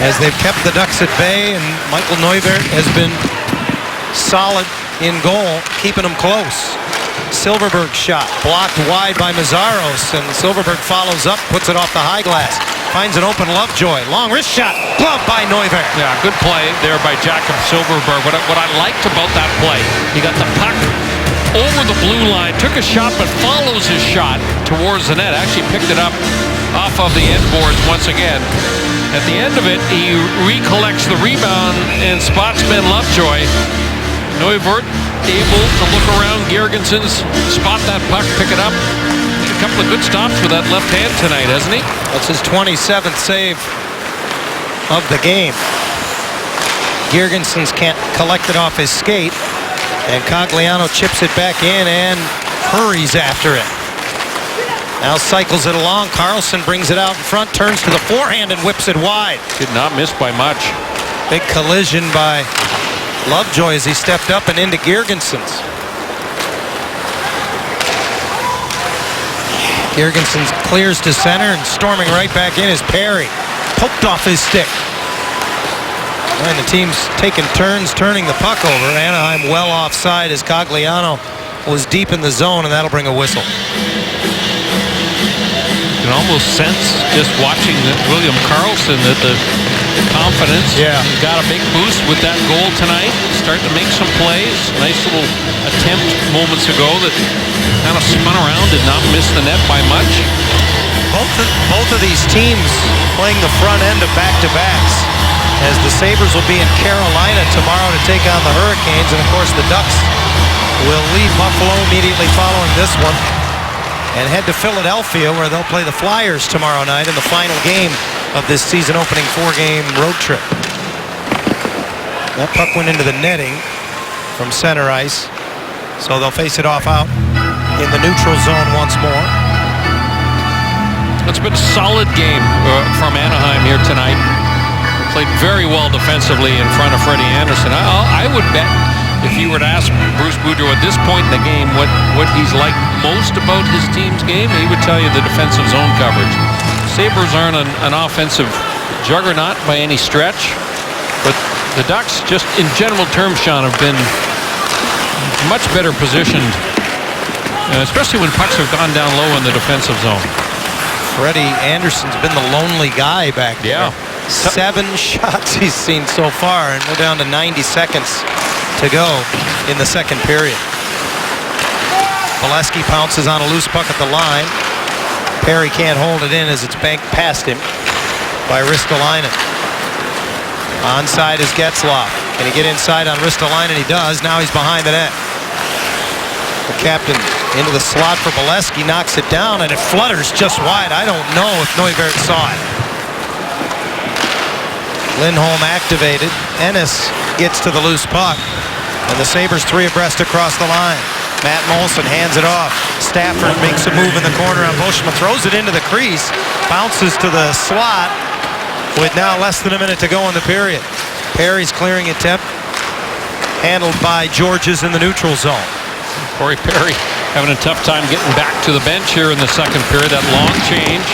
as they've kept the Ducks at bay, and Michael Neuvert has been solid in goal, keeping them close. Silverberg shot blocked wide by Mazzaros, and Silverberg follows up, puts it off the high glass, finds an open Lovejoy, long wrist shot, gloved by Neuvert. Yeah, good play there by Jakob Silverberg. What I liked about that play, he got the puck over the blue line, took a shot, but follows his shot towards the net. Actually picked it up off of the end boards once again. At the end of it, he recollects the rebound and spots Ben Lovejoy. Neuvert able to look around Girgensons, spot that puck, pick it up. A couple of good stops with that left hand tonight, hasn't he? That's his 27th save of the game. Girgensons can't collect it off his skate, and Cogliano chips it back in and hurries after it. Now cycles it along. Carlson brings it out in front, turns to the forehand and whips it wide. Did not miss by much. Big collision by Lovejoy as he stepped up and into Girgensons. Girgensons clears to center, and storming right back in is Perry. Poked off his stick. And the team's taking turns turning the puck over. Anaheim well offside as Cogliano was deep in the zone, and that'll bring a whistle. You can almost sense, just watching William Karlsson, that the confidence. Yeah. He got a big boost with that goal tonight. Starting to make some plays. Nice little attempt moments ago that kind of spun around, did not miss the net by much. Both of these teams playing the front end of back-to-backs, as the Sabres will be in Carolina tomorrow to take on the Hurricanes, and of course the Ducks will leave Buffalo immediately following this one and head to Philadelphia, where they'll play the Flyers tomorrow night in the final game of this season-opening 4-game road trip. That puck went into the netting from center ice, so they'll face it off out in the neutral zone once more. It's been a solid game from Anaheim here tonight. Played very well defensively in front of Freddie Anderson. I would bet, if you were to ask Bruce Boudreau at this point in the game what he's liked most about his team's game, he would tell you the defensive zone coverage. Sabres aren't an offensive juggernaut by any stretch, but the Ducks, just in general terms, Sean, have been much better positioned, especially when pucks have gone down low in the defensive zone. Freddie Anderson's been the lonely guy back there. Yeah. 7 shots he's seen so far, and we're down to 90 seconds to go in the second period. Bolesky pounces on a loose puck at the line. Perry can't hold it in as it's banked past him by Ristolainen. Onside is Getzlaf. Can he get inside on Ristolainen? He does. Now he's behind the net. The captain into the slot for Bolesky, knocks it down, and it flutters just wide. I don't know if Neuvirth saw it. Lindholm activated. Ennis gets to the loose puck, and the Sabres 3 abreast across the line. Matt Moulson hands it off. Stafford makes a move in the corner on Bushman, throws it into the crease, bounces to the slot with now less than a minute to go in the period. Perry's clearing attempt, handled by Georges in the neutral zone. Corey Perry having a tough time getting back to the bench here in the second period. That long change.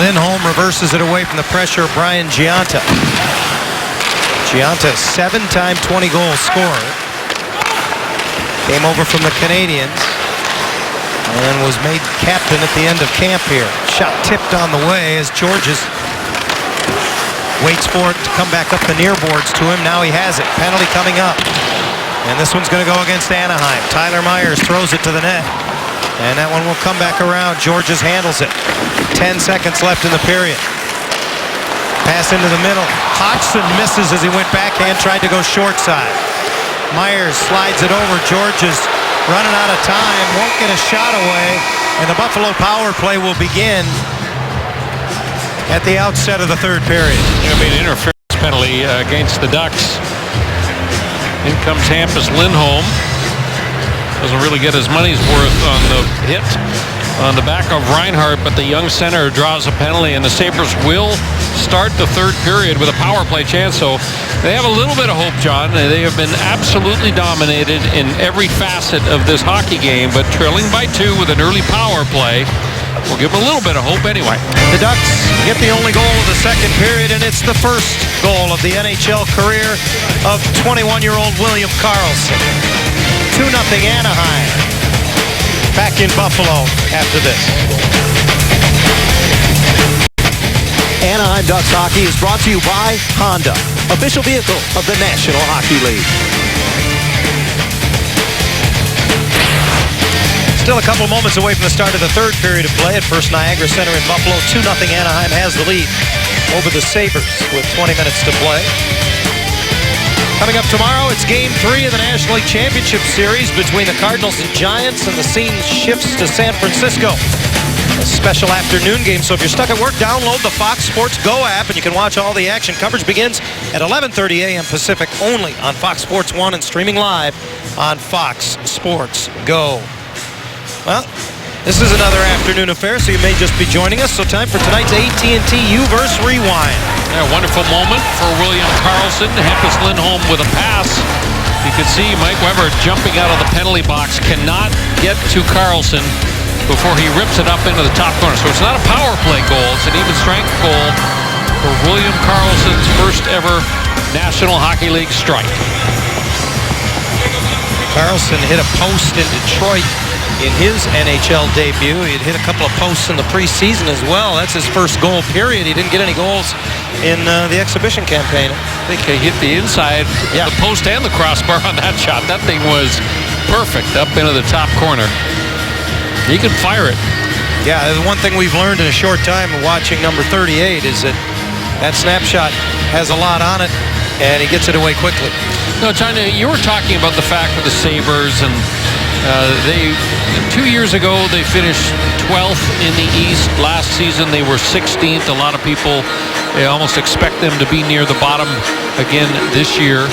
Lindholm reverses it away from the pressure of Brian Giunta. Giunta, 7-time 20-goal scorer. Came over from the Canadiens and was made captain at the end of camp here. Shot tipped on the way as Georges waits for it to come back up the near boards to him. Now he has it. Penalty coming up. And this one's going to go against Anaheim. Tyler Myers throws it to the net. And that one will come back around. Georges handles it. 10 seconds left in the period. Pass into the middle. Hodgson misses as he went backhand, tried to go short side. Myers slides it over. Georges running out of time, won't get a shot away, and the Buffalo power play will begin at the outset of the third period. It'll be an interference penalty against the Ducks. In comes Hampus Lindholm. Doesn't really get his money's worth on the hit on the back of Reinhart, but the young center draws a penalty, and the Sabres will start the third period with a power play chance. So they have a little bit of hope, John. They have been absolutely dominated in every facet of this hockey game, but trailing by 2 with an early power play will give them a little bit of hope anyway. The Ducks get the only goal of the second period, and it's the first goal of the NHL career of 21-year-old William Karlsson. 2-0 Anaheim. Back in Buffalo after this. Anaheim Ducks hockey is brought to you by Honda, official vehicle of the National Hockey League. Still a couple moments away from the start of the third period of play at First Niagara Center in Buffalo. 2-0 Anaheim has the lead over the Sabres with 20 minutes to play. Coming up tomorrow, it's Game 3 of the National League Championship Series between the Cardinals and Giants, and the scene shifts to San Francisco. A special afternoon game, so if you're stuck at work, download the Fox Sports Go app, and you can watch all the action. Coverage begins at 11:30 a.m. Pacific, only on Fox Sports 1 and streaming live on Fox Sports Go. Well, this is another afternoon affair, so you may just be joining us. So time for tonight's AT&T U-verse Rewind. Yeah, wonderful moment for William Karlsson. Hampus Lindholm with a pass. You can see Mike Weber jumping out of the penalty box, cannot get to Karlsson before he rips it up into the top corner. So it's not a power play goal, it's an even strength goal for William Karlsson's first ever National Hockey League strike. Karlsson hit a post in Detroit in his NHL debut. He had hit a couple of posts in the preseason as well. That's his first goal, period. He didn't get any goals in the exhibition campaign. I think he hit the inside, the post and the crossbar on that shot. That thing was perfect up into the top corner. He can fire it. Yeah, the one thing we've learned in a short time of watching number 38 is that that snapshot has a lot on it, and he gets it away quickly. No, John, you were talking about the fact of the Sabres, and they 2 years ago they finished 12th in the East. Last season they were 16th. A lot of people almost expect them to be near the bottom again this year.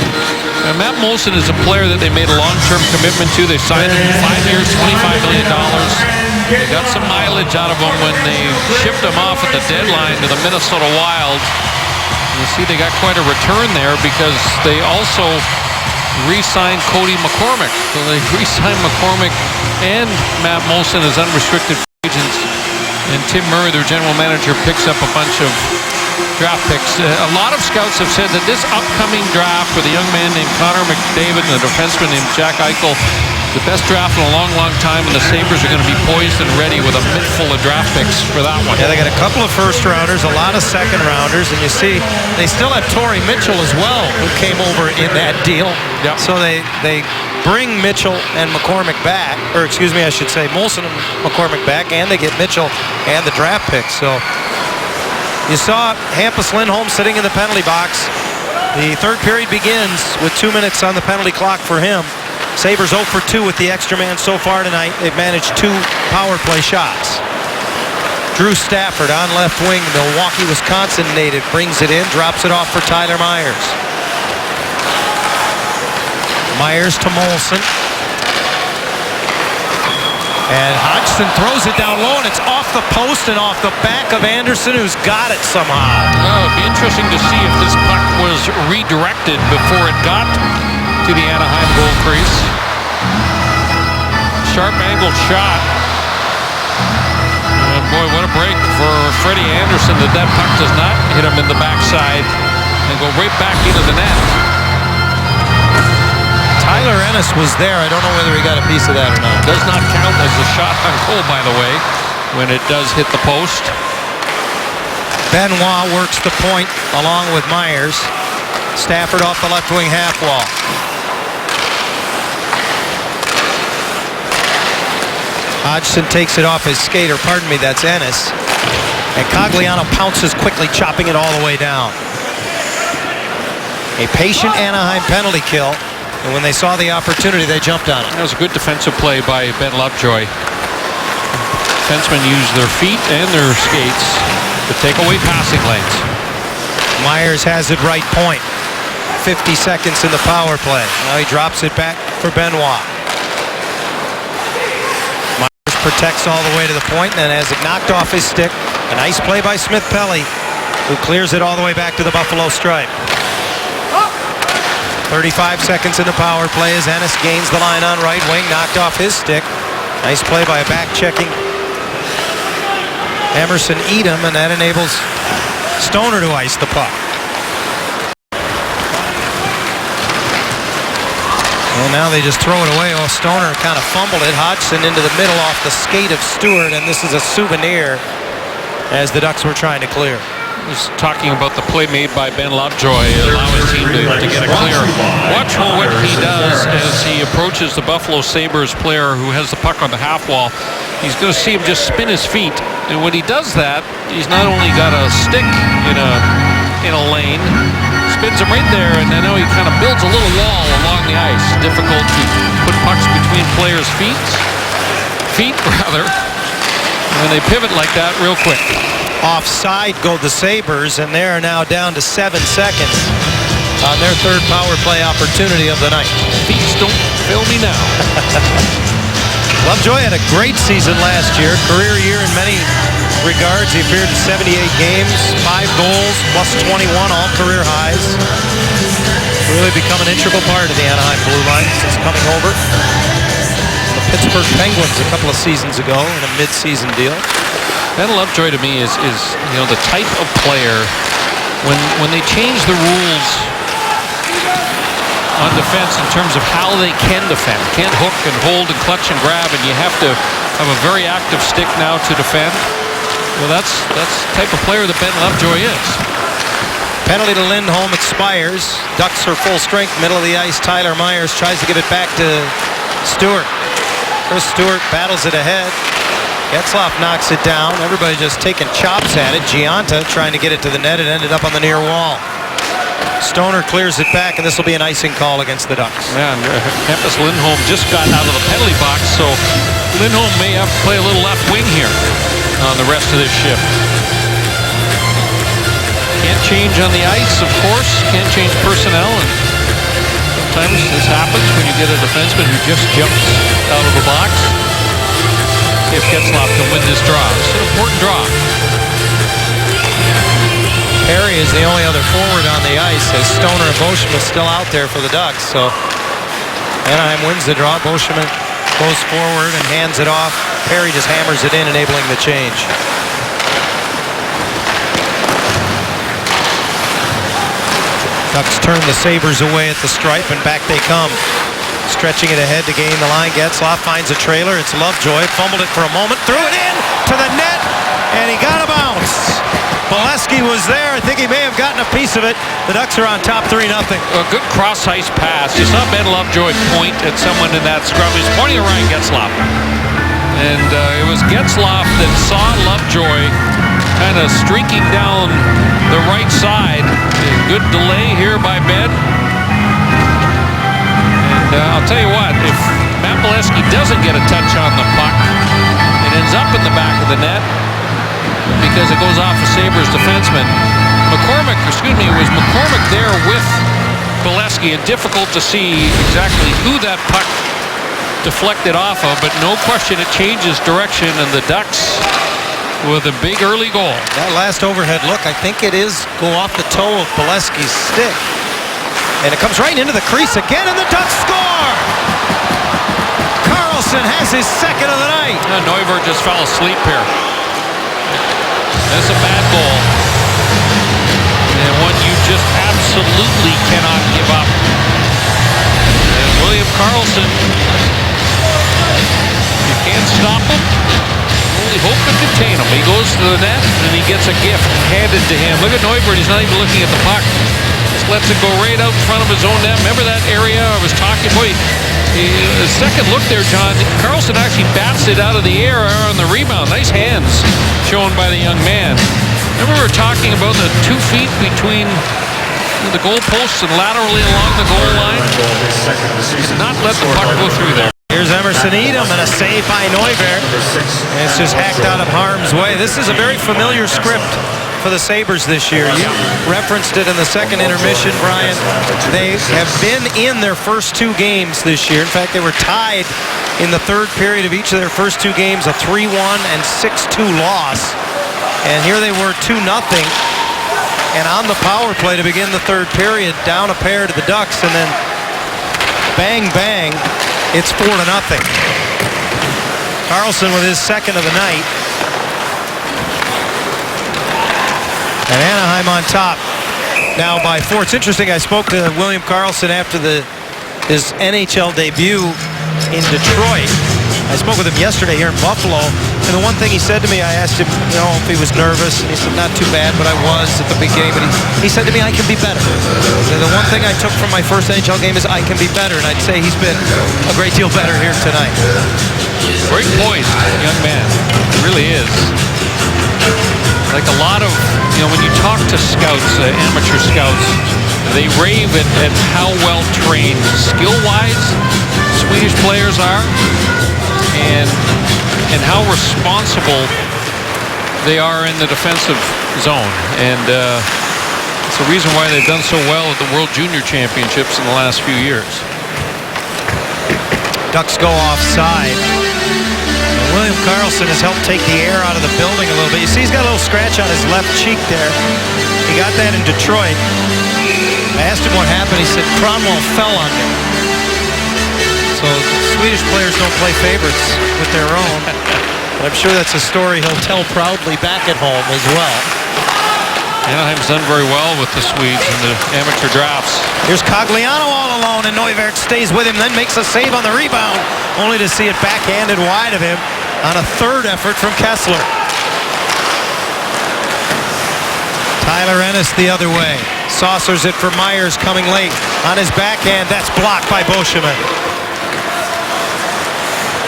Matt Moulson is a player that they made a long-term commitment to. They signed him 5 years, $25 million. They got some mileage out of him when they shipped him off at the deadline to the Minnesota Wild. You see they got quite a return there because they also re-signed Cody McCormick. So they re-signed McCormick and Matt Moulson as unrestricted free agents. And Tim Murray, their general manager, picks up a bunch of draft picks. A lot of scouts have said that this upcoming draft with a young man named Connor McDavid and a defenseman named Jack Eichel The best draft in a long, long time, and the Sabres are going to be poised and ready with a mint full of draft picks for that one. Yeah, they got a couple of first-rounders, a lot of second-rounders, and you see they still have Torrey Mitchell as well, who came over in that deal. Yep. So they bring Mitchell and McCormick back, or excuse me, I should say Molson and McCormick back, and they get Mitchell and the draft pick. So you saw Hampus Lindholm sitting in the penalty box. The third period begins with 2 minutes on the penalty clock for him. Sabres 0 for 2 with the extra man so far tonight. They've managed 2 power play shots. Drew Stafford on left wing, Milwaukee, Wisconsin native, brings it in, drops it off for Tyler Myers. Myers to Molson. And Hodgson throws it down low, and it's off the post and off the back of Anderson, who's got it somehow. Well, it'd be interesting to see if this puck was redirected before it got to the Anaheim goal crease. Sharp angled shot. And boy, what a break for Freddie Anderson that puck does not hit him in the backside and go right back into the net. Tyler Ennis was there. I don't know whether he got a piece of that or not. Does not count as a shot on goal, by the way, when it does hit the post. Benoit works the point along with Myers. Stafford off the left wing half wall. Hodgson takes it off his skater. Pardon me, that's Ennis. And Cogliano pounces quickly, chopping it all the way down. A patient Anaheim penalty kill. And when they saw the opportunity, they jumped on it. That was a good defensive play by Ben Lovejoy. Defensemen use their feet and their skates to take away passing lanes. Myers has it right point. 50 seconds in the power play. Now he drops it back for Benoit. Myers protects all the way to the point and then has it knocked off his stick. A nice play by Smith Pelly, who clears it all the way back to the Buffalo stripe. 35 seconds in the power play as Ennis gains the line on right wing, knocked off his stick. Nice play by a back-checking Emerson Edom, and that enables Stoner to ice the puck. Well, now they just throw it away. Oh, Stoner kind of fumbled it. Hodgson into the middle off the skate of Stewart, and this is a souvenir as the Ducks were trying to clear. Was talking about the play made by Ben Lovejoy, allowing his team to get a clear. Watch what he does as he approaches the Buffalo Sabres player who has the puck on the half wall. He's going to see him just spin his feet, and when he does that, he's not only got a stick in a lane, spins him right there, and I know he kind of builds a little wall along the ice. Difficult to put pucks between players' feet, and they pivot like that real quick. Offside go the Sabres, and they are now down to 7 seconds on their third power play opportunity of the night. Feet don't fail me now. Lovejoy had a great season last year, career year in many regards. He appeared in 78 games, 5 goals, plus 21, all career highs. Really become an integral part of the Anaheim Blue Line since coming over from the Pittsburgh Penguins a couple of seasons ago in a mid-season deal. Ben Lovejoy to me is the type of player when they change the rules on defense in terms of how they can defend. Can't hook and hold and clutch and grab, and you have to have a very active stick now to defend. Well, that's the type of player that Ben Lovejoy is. Penalty to Lindholm expires. Ducks are full strength, middle of the ice. Tyler Myers tries to give it back to Stewart. Chris Stewart battles it ahead. Getzlaf knocks it down. Everybody just taking chops at it. Gianta trying to get it to the net. It ended up on the near wall. Stoner clears it back, and this will be an icing call against the Ducks. Man, Hampus Lindholm just got out of the penalty box, so Lindholm may have to play a little left wing here on the rest of this shift. Can't change on the ice, of course. Can't change personnel, and sometimes this happens when you get a defenseman who just jumps out of the box. See if Getzlaf can win this draw. It's an important draw. Perry is the only other forward on the ice as Stoner and Beauchemin still out there for the Ducks. So Anaheim wins the draw. Beauchemin goes forward and hands it off. Perry just hammers it in, enabling the change. Ducks turn the Sabres away at the stripe, and back they come. Stretching it ahead to gain the line. Getzlaf finds a trailer. It's Lovejoy. Fumbled it for a moment. Threw it in to the net. And he got a bounce. Bolesky was there. I think he may have gotten a piece of it. The Ducks are on top 3-0. A good cross-ice pass. You saw Ben Lovejoy point at someone in that scrum. He's pointing at Ryan Getzlaf. And it was Getzlaf that saw Lovejoy kind of streaking down the right side. Good delay here by Ben. And I'll tell you what, if Matt Bolesky doesn't get a touch on the puck, it ends up in the back of the net because it goes off a Sabres defenseman. It was McCormick there with Bolesky, and difficult to see exactly who that puck deflected off of, but no question it changes direction, and the Ducks with a big early goal. That last overhead look, I think it is go off the toe of Bolesky's stick. And it comes right into the crease again, and the Ducks score! Karlsson has his second of the night. Neuvirth just fell asleep here. That's a bad goal. And one you just absolutely cannot give up. And William Karlsson, you can't stop him. Only hope to contain him. He goes to the net and he gets a gift handed to him. Look at Neuvirth, he's not even looking at the puck. Just lets it go right out in front of his own net. Remember that area I was talking about? The second look there, John, Karlsson actually bats it out of the air on the rebound. Nice hands shown by the young man. Remember we were talking about the 2 feet between the goalposts and laterally along the goal line? Did not let the puck go through there. Here's Emerson Edom and a save by Neuvirth. And it's just hacked out of harm's way. This is a very familiar script for the Sabres this year. You referenced it in the second intermission, Brian. They have been in their first 2 games this year. In fact, they were tied in the third period of each of their first 2 games, a 3-1 and 6-2 loss. And here they were 2-0. And on the power play to begin the third period, down a pair to the Ducks, and then bang, bang, it's 4-0. Karlsson with his second of the night. And Anaheim on top now by 4. It's interesting, I spoke to William Karlsson after his NHL debut in Detroit. I spoke with him yesterday here in Buffalo, and the one thing he said to me, I asked him, if he was nervous, and he said, not too bad, but I was at the beginning. But he said to me, I can be better. And the one thing I took from my first NHL game is I can be better, and I'd say he's been a great deal better here tonight. Great poised young man. He really is. Like a lot of, when you talk to scouts, amateur scouts, they rave at how well trained, skill-wise, Swedish players are, and how responsible they are in the defensive zone. And it's the reason why they've done so well at the World Junior Championships in the last few years. Ducks go offside. William Karlsson has helped take the air out of the building a little bit. You see he's got a little scratch on his left cheek there. He got that in Detroit. I asked him what happened. He said Kronwall fell on him. So Swedish players don't play favorites with their own. But I'm sure that's a story he'll tell proudly back at home as well. Anaheim's done very well with the Swedes in the amateur drafts. Here's Cogliano all alone, and Neuvirth stays with him, then makes a save on the rebound, only to see it backhanded wide of him on a third effort from Kessler. Tyler Ennis the other way. Saucers it for Myers coming late. On his backhand, that's blocked by Beauchemin.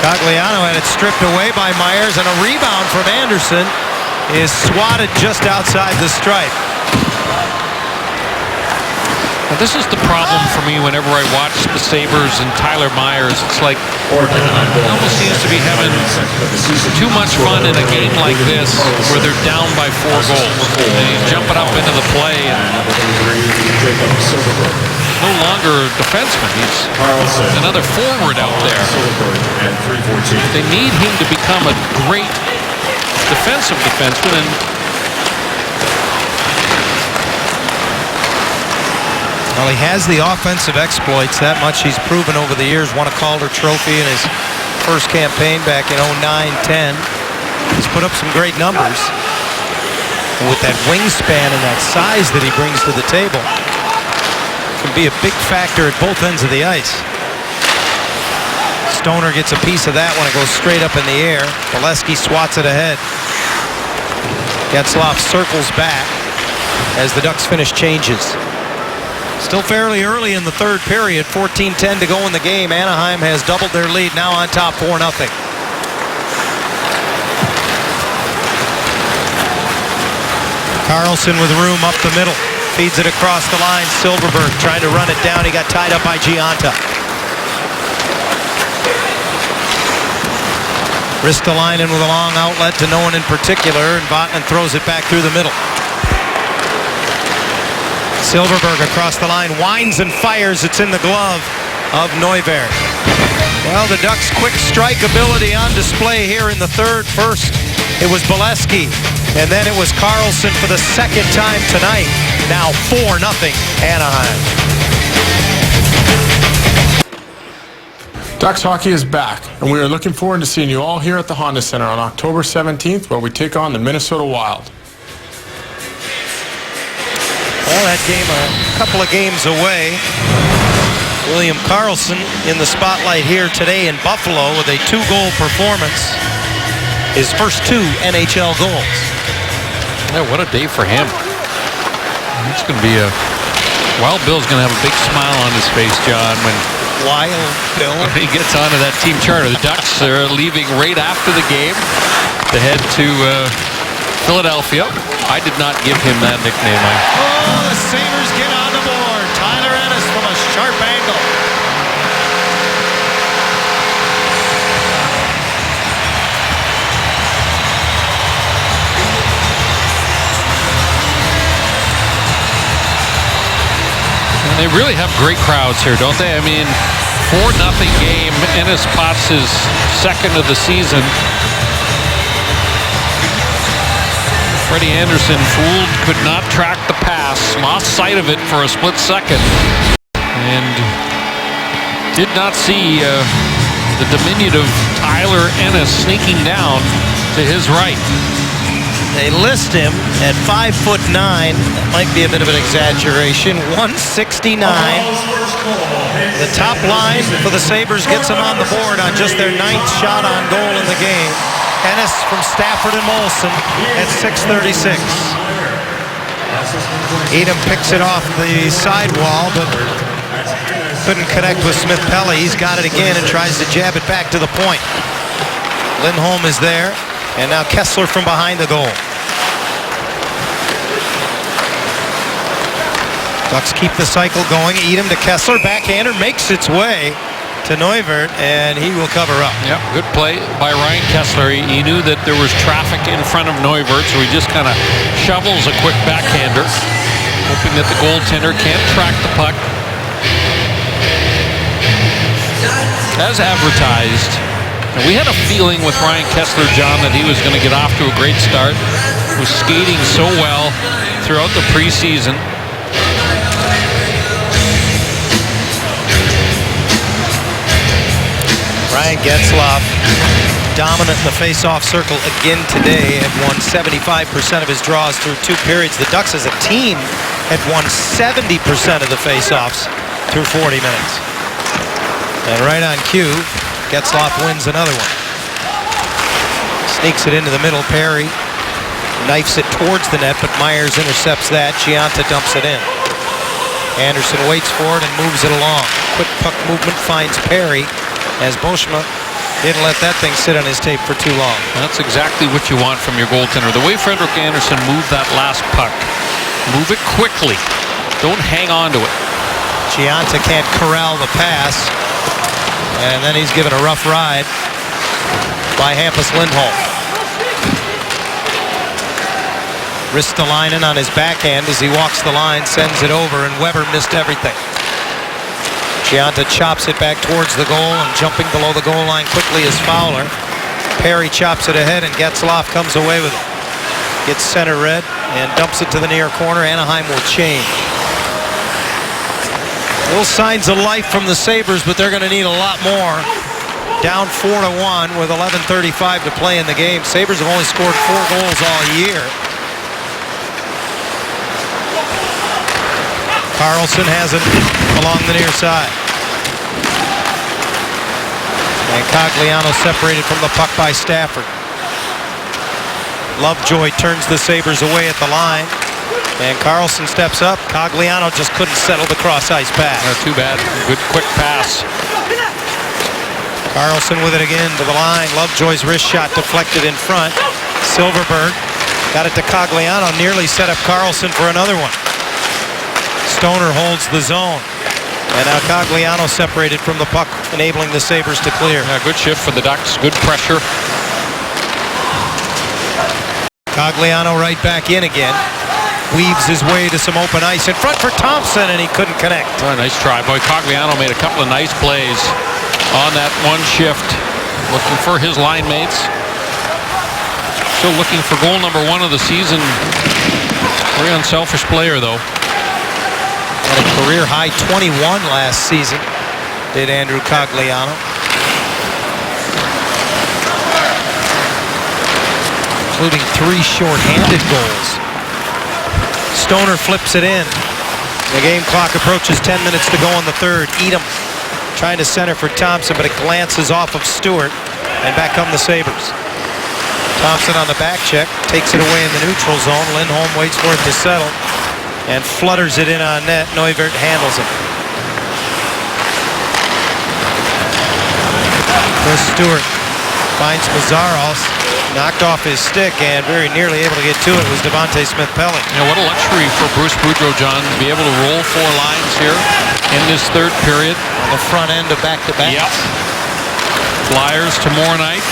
Cogliano had it stripped away by Myers, and a rebound from Anderson is swatted just outside the stripe. Now, this is the problem for me whenever I watch the Sabres and Tyler Myers. It's like he almost seems to be having too much fun in a game like this where they're down by 4 goals. And he's jumping up into the play and no longer a defenseman. He's another forward out there. They need him to become a great defensive defenseman. And well, he has the offensive exploits. That much he's proven over the years. Won a Calder Trophy in his first campaign back in 09-10. He's put up some great numbers. And with that wingspan and that size that he brings to the table, can be a big factor at both ends of the ice. Stoner gets a piece of that when it goes straight up in the air. Bolesky swats it ahead. Getzlaf circles back as the Ducks finish changes. Still fairly early in the third period. 14-10 to go in the game. Anaheim has doubled their lead, now on top 4-0. Carlson with room up the middle. Feeds it across the line. Silverberg trying to run it down. He got tied up by Gianta. Ristolainen with a long outlet to no one in particular, and Vatanen throws it back through the middle. Silverberg across the line, winds and fires. It's in the glove of Neuvirth. Well, the Ducks' quick strike ability on display here in the third. First, it was Bolesky, and then it was Carlson for the second time tonight. Now 4-0 Anaheim. Ducks hockey is back, and we are looking forward to seeing you all here at the Honda Center on October 17th, where we take on the Minnesota Wild. Well, that game a couple of games away. William Karlsson in the spotlight here today in Buffalo with a 2-goal performance. His first 2 NHL goals. Yeah, what a day for him. It's going to be a... Wild Bill's going to have a big smile on his face, John, when Wild Bill. he gets onto that team charter. The Ducks are leaving right after the game to head to Philadelphia. I did not give him that nickname. Oh, the Sabres get on the board. Tyler Ennis from a sharp angle. And they really have great crowds here, don't they? I mean, 4-0 game. Ennis Potts his second of the season. Freddie Anderson fooled, could not track the pass, lost sight of it for a split second, and did not see the diminutive Tyler Ennis sneaking down to his right. They list him at 5'9". That might be a bit of an exaggeration. 169. The top line for the Sabres gets him on the board on just their 9th shot on goal in the game. Ennis from Stafford and Molson at 6:36. Edom picks it off the sidewall, but couldn't connect with Smith-Pelly. He's got it again and tries to jab it back to the point. Lindholm is there, and now Kessler from behind the goal. Ducks keep the cycle going. Edom to Kessler. Backhander makes its way to Neuvirth, and he will cover up. Yep, good play by Ryan Kessler. He knew that there was traffic in front of Neuvirth, so he just kind of shovels a quick backhander, hoping that the goaltender can't track the puck. As advertised, and we had a feeling with Ryan Kessler, John, that he was going to get off to a great start. He was skating so well throughout the preseason. Ryan Getzlaf, dominant in the face-off circle again today, had won 75% of his draws through 2 periods. The Ducks as a team had won 70% of the face-offs through 40 minutes. And right on cue, Getzlaf wins another one. Sneaks it into the middle. Perry knifes it towards the net, but Myers intercepts that. Gianta dumps it in. Anderson waits for it and moves it along. Quick puck movement finds Perry, as Boschma didn't let that thing sit on his tape for too long. That's exactly what you want from your goaltender. The way Frederik Anderson moved that last puck, move it quickly. Don't hang on to it. Gianta can't corral the pass, and then he's given a rough ride by Hampus Lindholm. Ristolainen on his backhand as he walks the line, sends it over, and Weber missed everything. Gianta chops it back towards the goal, and jumping below the goal line quickly is Fowler. Perry chops it ahead, and Getzlaf comes away with it. Gets center red and dumps it to the near corner. Anaheim will change. Little signs of life from the Sabres, but they're going to need a lot more. Down 4-1 with 11:35 to play in the game. Sabres have only scored 4 goals all year. Carlson has it along the near side. And Cogliano separated from the puck by Stafford. Lovejoy turns the Sabres away at the line. And Carlson steps up. Cogliano just couldn't settle the cross-ice pass. Too bad. Good quick pass. Carlson with it again to the line. Lovejoy's wrist shot deflected in front. Silverberg got it to Cogliano. Nearly set up Carlson for another one. Stoner holds the zone. And now Cogliano separated from the puck, enabling the Sabres to clear. Yeah, good shift for the Ducks. Good pressure. Cogliano right back in again. Weaves his way to some open ice in front for Thompson, and he couldn't connect. Oh, nice try. Boy, Cogliano made a couple of nice plays on that one shift. Looking for his line mates. Still looking for goal number 1 of the season. Very unselfish player, though. Had a career high 21 last season, did Andrew Cogliano. Including 3 short-handed goals. Stoner flips it in. The game clock approaches 10 minutes to go in the third. Edom trying to center for Thompson, but it glances off of Stewart, and back come the Sabres. Thompson on the back check, takes it away in the neutral zone. Lindholm waits for it to settle and flutters it in on net. Neuvirth handles it. Chris Stewart finds Mazzaros, knocked off his stick, and very nearly able to get to it was Devontae Smith-Pelly. Yeah, what a luxury for Bruce Boudreau, John, to be able to roll 4 lines here in this third period. On the front end of back-to-back. Yep. Flyers tomorrow night.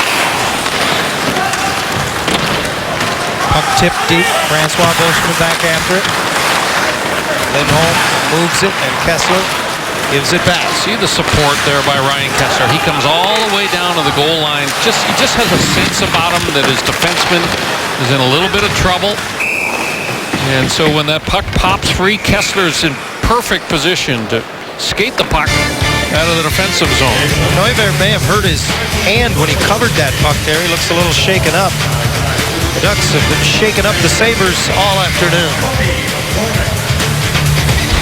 Puck tipped deep. Francois Beauchemin back after it. Lindholm moves it, and Kessler gives it back. See the support there by Ryan Kessler. He comes all the way down to the goal line. He just has a sense about him that his defenseman is in a little bit of trouble. And so when that puck pops free, Kessler's in perfect position to skate the puck out of the defensive zone. Neuvirth may have hurt his hand when he covered that puck there. He looks a little shaken up. The Ducks have been shaking up the Sabres all afternoon.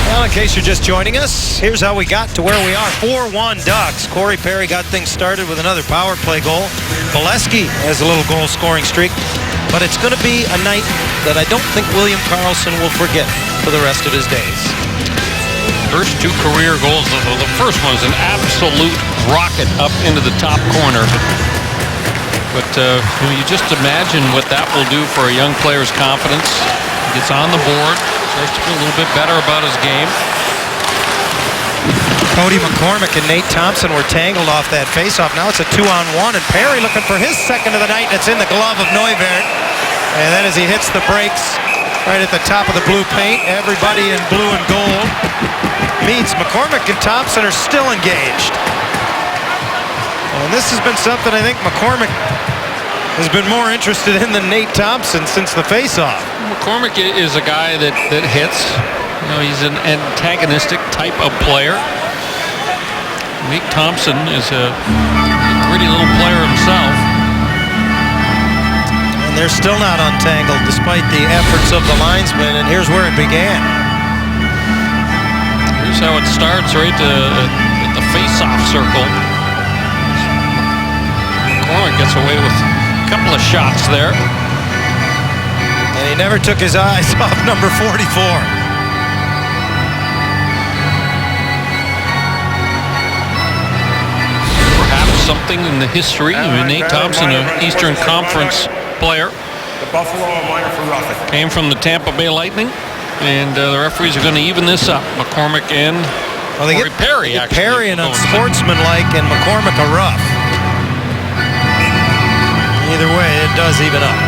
Well, in case you're just joining us, here's how we got to where we are. 4-1 Ducks. Corey Perry got things started with another power play goal. Bolesky has a little goal-scoring streak. But it's going to be a night that I don't think William Karlsson will forget for the rest of his days. First 2 career goals. The first one is an absolute rocket up into the top corner. But you just imagine what that will do for a young player's confidence. He gets on the board, starts to feel a little bit better about his game. Cody McCormick and Nate Thompson were tangled off that faceoff. Now it's a 2-on-1, and Perry looking for his second of the night, and it's in the glove of Neuvirth. And then as he hits the brakes right at the top of the blue paint, everybody in blue and gold meets. McCormick and Thompson are still engaged. And this has been something I think McCormick has been more interested in than Nate Thompson since the faceoff. McCormick is a guy that hits. You know, he's an antagonistic type of player. Nate Thompson is a gritty little player himself. And they're still not untangled despite the efforts of the linesman, and here's where it began. Here's how it starts right at the face-off circle. McCormick gets away with a couple of shots there. And he never took his eyes off number 44. Something in the history. Nate Thompson, an Eastern Conference player, The Buffalo minor for roughing. came from the Tampa Bay Lightning, and the referees are going to even this up. McCormick and Corey Perry, actually. Perry and unsportsmanlike, and McCormick a rough. Either way, it does even up.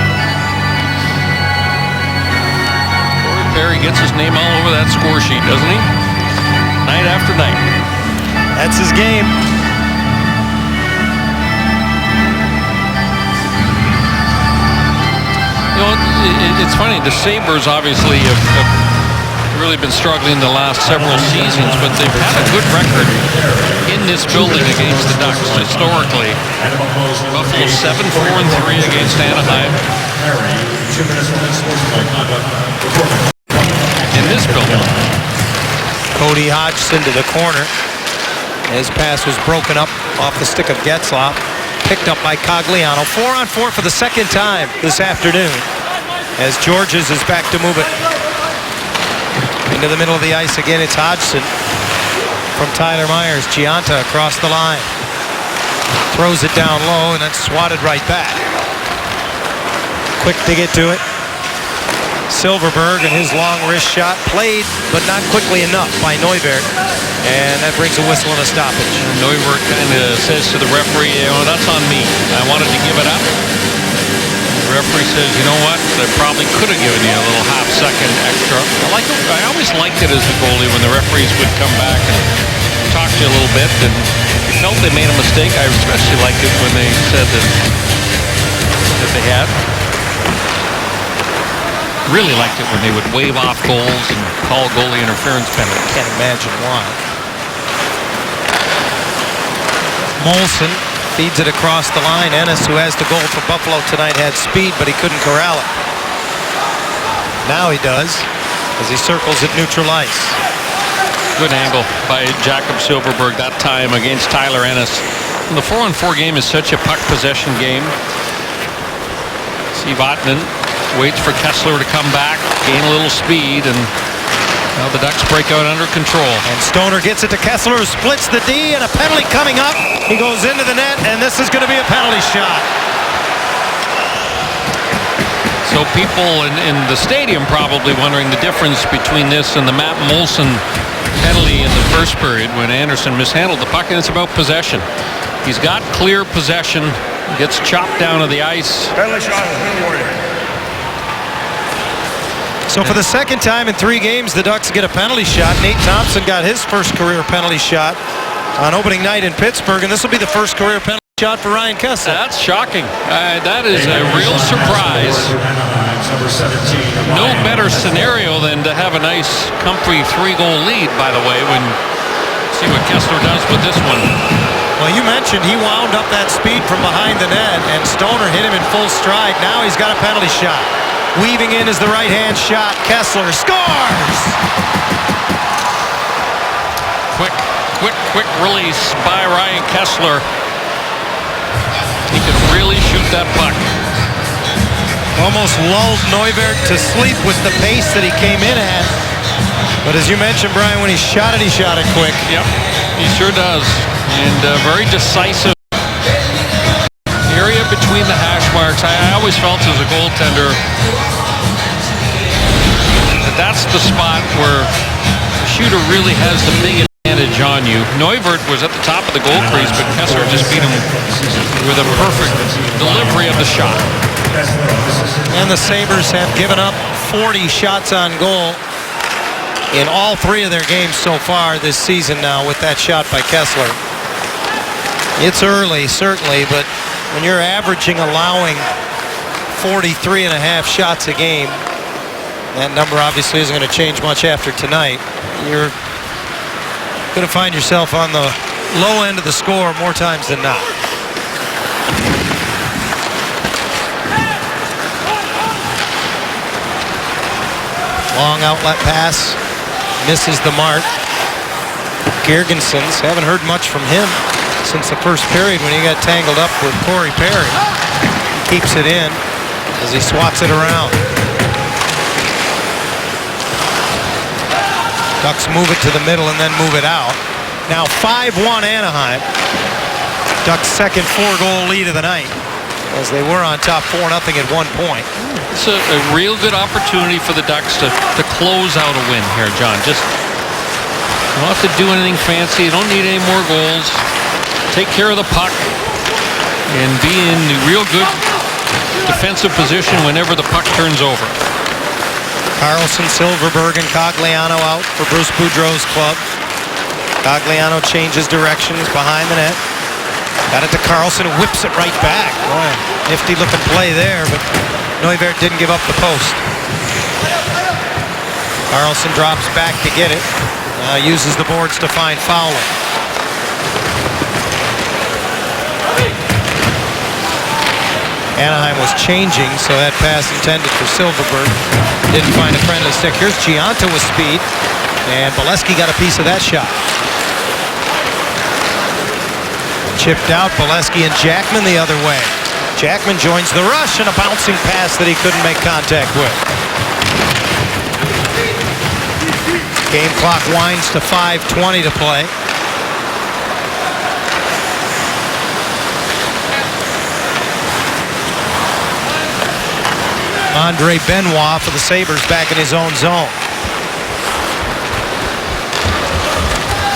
Corey Perry gets his name all over that score sheet, doesn't he? Night after night. That's his game. You know, it's funny. The Sabres obviously have really been struggling the last several seasons, but they've had a good record in this building against the Ducks historically. Buffalo 7-4-3 against Anaheim. In this building. Cody Hodgson to the corner. His pass was broken up off the stick of Getzlaf. Picked up by Cogliano. 4-on-4 for the second time this afternoon. As Georges is back to move it into the middle of the ice again. It's Hodgson from Tyler Myers. Gianta across the line. Throws it down low and then swatted right back. Quick to get to it. Silverberg and his long wrist shot played, but not quickly enough by Neuwirth. And that brings a whistle and a stoppage. Neuwirth kind of says to the referee, that's on me. I wanted to give it up. The referee says, you know what? I probably could have given you a little half-second extra. I always liked it as a goalie when the referees would come back and talk to you a little bit. And if you felt they made a mistake, I especially liked it when they said that they had. Really liked it when they would wave off goals and call goalie interference penalty. Can't imagine why. Molson feeds it across the line. Ennis, who has the goal for Buffalo tonight, had speed, but he couldn't corral it. Now he does, as he circles at neutral ice. Good angle by Jakob Silverberg that time against Tyler Ennis. And the 4-on-4 game is such a puck possession game. See Vatanen waits for Kessler to come back, gain a little speed, and now the Ducks break out under control. And Stoner gets it to Kessler, who splits the D, and a penalty coming up. He goes into the net, and this is going to be a penalty shot. So people in the stadium probably wondering the difference between this and the Matt Molson penalty in the first period when Anderson mishandled the puck, and it's about possession. He's got clear possession, gets chopped down to the ice. Penalty shot, Warrior. So for the second time in 3 games, the Ducks get a penalty shot. Nate Thompson got his first career penalty shot on opening night in Pittsburgh, and this will be the first career penalty shot for Ryan Kessler. That's shocking. That is a real surprise. No better scenario than to have a nice, comfy 3-goal lead, by the way, when see what Kessler does with this one. Well, you mentioned he wound up that speed from behind the net, and Stoner hit him in full stride. Now he's got a penalty shot. Weaving in is the right-hand shot. Kessler scores! Quick release by Ryan Kessler. He can really shoot that puck. Almost lulled Neuwirth to sleep with the pace that he came in at. But as you mentioned, Brian, when he shot it quick. Yep, he sure does. And very decisive. Area between the hash marks. I always felt as a goaltender that that's the spot where the shooter really has the big advantage on you. Neuwirth was at the top of the goal crease, but Kessler just beat him with a perfect delivery of the shot. And the Sabres have given up 40 shots on goal in all 3 of their games so far this season now with that shot by Kessler. It's early, certainly, but when you're allowing 43.5 shots a game, that number obviously isn't going to change much after tonight. You're going to find yourself on the low end of the score more times than not. Long outlet pass, misses the mark. Girgensons, haven't heard much from him since the first period when he got tangled up with Corey Perry. Keeps it in as he swats it around. Ducks move it to the middle and then move it out. Now 5-1 Anaheim. Ducks' second 4-goal lead of the night, as they were on top 4-0 at one point. It's a real good opportunity for the Ducks to close out a win here, John. Just you don't have to do anything fancy. You don't need any more goals. Take care of the puck and be in real good defensive position whenever the puck turns over. Carlson, Silverberg, and Cogliano out for Bruce Boudreau's club. Cogliano changes directions behind the net. Got it to Carlson, who whips it right back. Boy, nifty looking play there, but Neuwirth didn't give up the post. Carlson drops back to get it. Now uses the boards to find Fowler. Anaheim was changing, so that pass intended for Silverberg didn't find a friendly stick. Here's Gianta with speed, and Bolesky got a piece of that shot. chipped out. Bolesky and Jackman the other way. Jackman joins the rush and a bouncing pass that he couldn't make contact with. Game clock winds to 5:20 to play. Andre Benoit for the Sabres back in his own zone.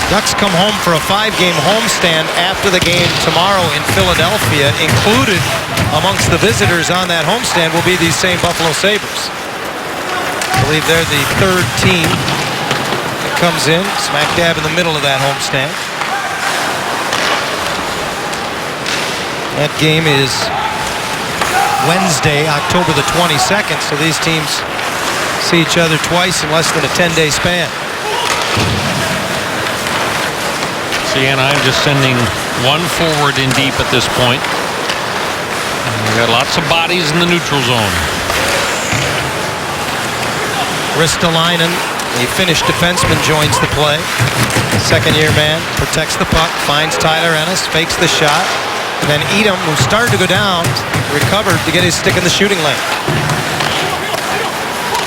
Ducks come home for a 5-game homestand after the game tomorrow in Philadelphia. Included amongst the visitors on that homestand will be these same Buffalo Sabres. I believe they're the third team that comes in, smack dab in the middle of that homestand. That game is Wednesday, October the 22nd, so these teams see each other twice in less than a 10-day span. Anaheim just sending one forward in deep at this point. We got lots of bodies in the neutral zone. Ristolainen, the Finnish defenseman, joins the play. Second-year man, protects the puck, finds Tyler Ennis, fakes the shot. And then Edom, who started to go down, recovered to get his stick in the shooting lane.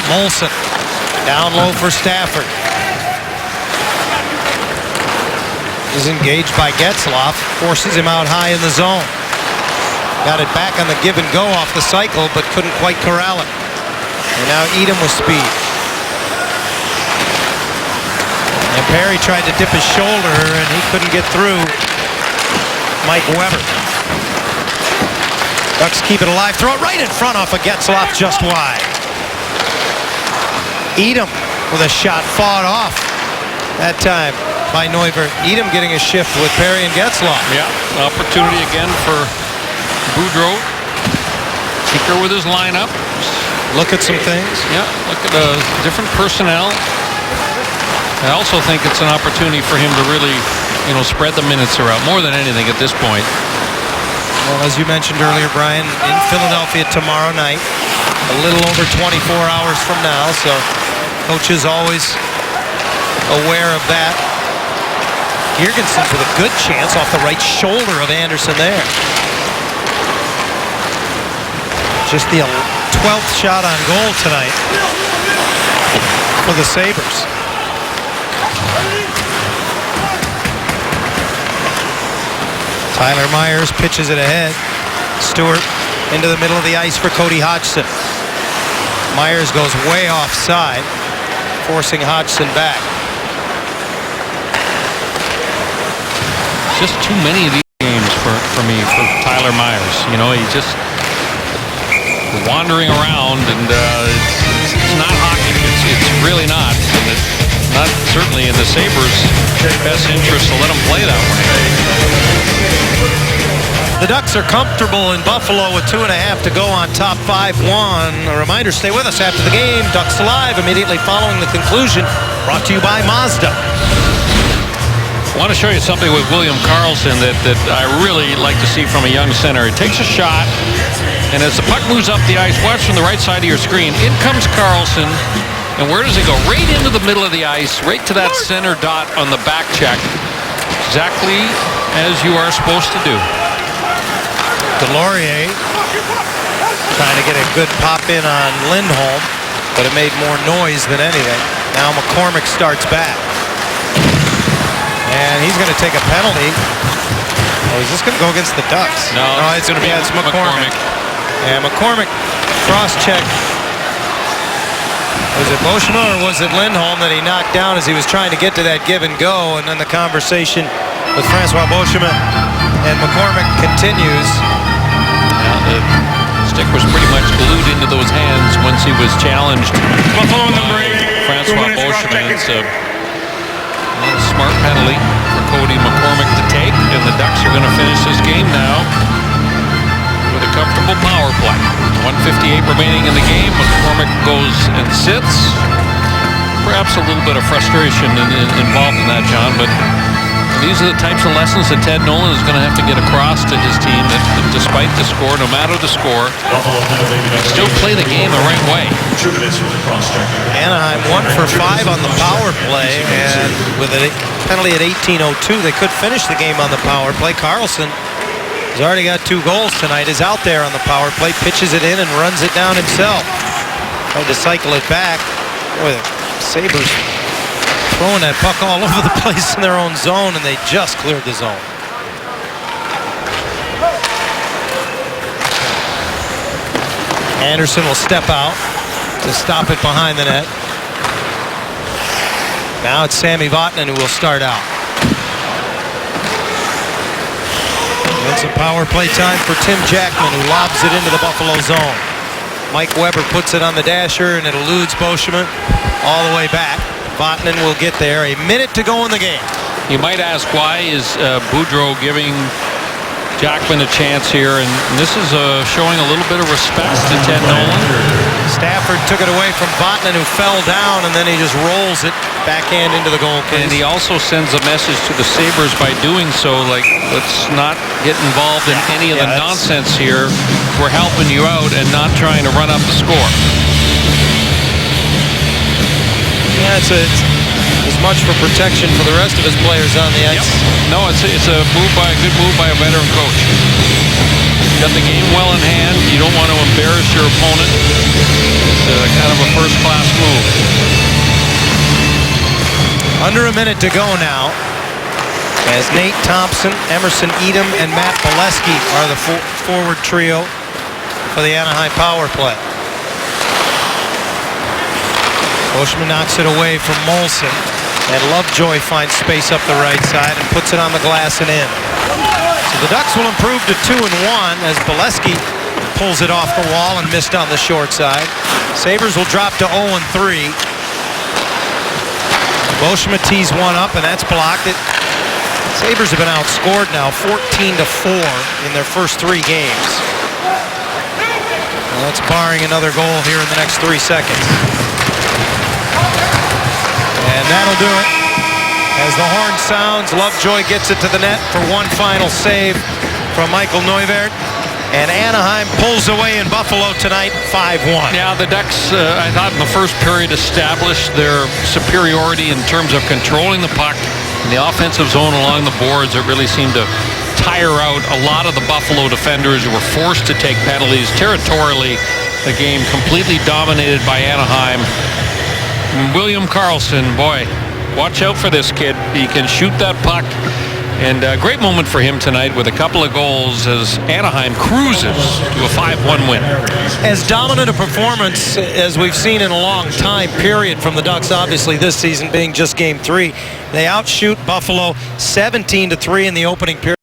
Molson, down low for Stafford. Is engaged by Getzlaf, forces him out high in the zone. Got it back on the give and go off the cycle, but couldn't quite corral it. And now Edom with speed. And Perry tried to dip his shoulder, and he couldn't get through Mike Weber. Ducks keep it alive, throw it right in front off of Getzlaf, just wide. Edom with a shot fought off that time by Neuvert. Edom getting a shift with Perry and Getzlaf. Yeah, opportunity again for Boudreau. Tinker with his lineup. Look at some things. Yeah, look at different personnel. I also think it's an opportunity for him to really, spread the minutes around more than anything at this point. Well, as you mentioned earlier, Brian, in Philadelphia tomorrow night, a little over 24 hours from now, so coach is always aware of that. Girgensons with a good chance off the right shoulder of Anderson there. Just the 12th shot on goal tonight for the Sabres. Tyler Myers pitches it ahead. Stewart into the middle of the ice for Cody Hodgson. Myers goes way offside, forcing Hodgson back. Just too many of these games for me, for Tyler Myers. He's just wandering around, and it's not hockey. It's really not. And it's not certainly in the Sabres' best interest to let him play that way. The Ducks are comfortable in Buffalo with 2.5 to go on top 5-1. A reminder, stay with us after the game. Ducks Live immediately following the conclusion. Brought to you by Mazda. I want to show you something with William Karlsson that I really like to see from a young center. He takes a shot, and as the puck moves up the ice, watch from the right side of your screen. In comes Karlsson, and where does he go? Right into the middle of the ice, right to that center dot on the back check. Exactly as you are supposed to do. Delorier trying to get a good pop in on Lindholm, but it made more noise than anything. Now McCormick starts back. And he's going to take a penalty. Oh, is this going to go against the Ducks? No, it's going to be against McCormick. Yeah, McCormick cross-check. Was it Beauchemin or was it Lindholm that he knocked down as he was trying to get to that give and go? And then the conversation with Francois Beauchemin and McCormick continues. Yeah, the stick was pretty much glued into those hands once he was challenged. Buffalo number 8. Francois Beauchemin. It's a smart penalty for Cody McCormick to take, and the Ducks are going to finish this game now with a comfortable power play. 1:58 remaining in the game. McCormick goes and sits. Perhaps a little bit of frustration involved in that, John, but These are the types of lessons that Ted Nolan is going to have to get across to his team, that despite the score, no matter the score, still play the game the right way. Anaheim 1 for 5 on the power play, and with a penalty at 18:02, they could finish the game on the power play. Carlson has already got 2 goals tonight, is out there on the power play, pitches it in and runs it down himself. Tried to cycle it back. Boy, the Sabres throwing that puck all over the place in their own zone, and they just cleared the zone. Anderson will step out to stop it behind the net. Now it's Sami Vatanen who will start out. It's a power play time for Tim Jackman, who lobs it into the Buffalo zone. Mike Weber puts it on the dasher, and it eludes Beauchemin all the way back. Vatanen will get there. A minute to go in the game. You might ask, why is Boudreau giving Jackman a chance here? And this is showing a little bit of respect to Ted Nolan. Stafford took it away from Vatanen, who fell down, and then he just rolls it backhand into the goal cage. And he also sends a message to the Sabres by doing so, like, let's not get involved in any of the nonsense here. We're helping you out and not trying to run up the score. Yeah, it's as much for protection for the rest of his players on the ice. Yep. No, it's a good move by a veteran coach. Got the game well in hand. You don't want to embarrass your opponent. It's kind of a first-class move. Under a minute to go now, as Nate Thompson, Emerson Edom, and Matt Bolesky are the forward trio for the Anaheim power play. Beauchemin knocks it away from Molson, and Lovejoy finds space up the right side and puts it on the glass and in. So the Ducks will improve to 2-1 as Bolesky pulls it off the wall and missed on the short side. Sabres will drop to 0-3. Beauchemin tees one up, and that's blocked. Sabres have been outscored now 14-4 in their first 3 games. Well, that's barring another goal here in the next 3 seconds. And that'll do it. As the horn sounds, Lovejoy gets it to the net for one final save from Michael Neuvirth. And Anaheim pulls away in Buffalo tonight, 5-1. Yeah, the Ducks, I thought in the first period, established their superiority in terms of controlling the puck in the offensive zone along the boards. It really seemed to tire out a lot of the Buffalo defenders who were forced to take penalties. Territorially, the game completely dominated by Anaheim. William Karlsson, boy, watch out for this kid. He can shoot that puck. And a great moment for him tonight with a couple of goals as Anaheim cruises to a 5-1 win. As dominant a performance as we've seen in a long time, period, from the Ducks, obviously this season being just Game 3. They outshoot Buffalo 17-3 in the opening period.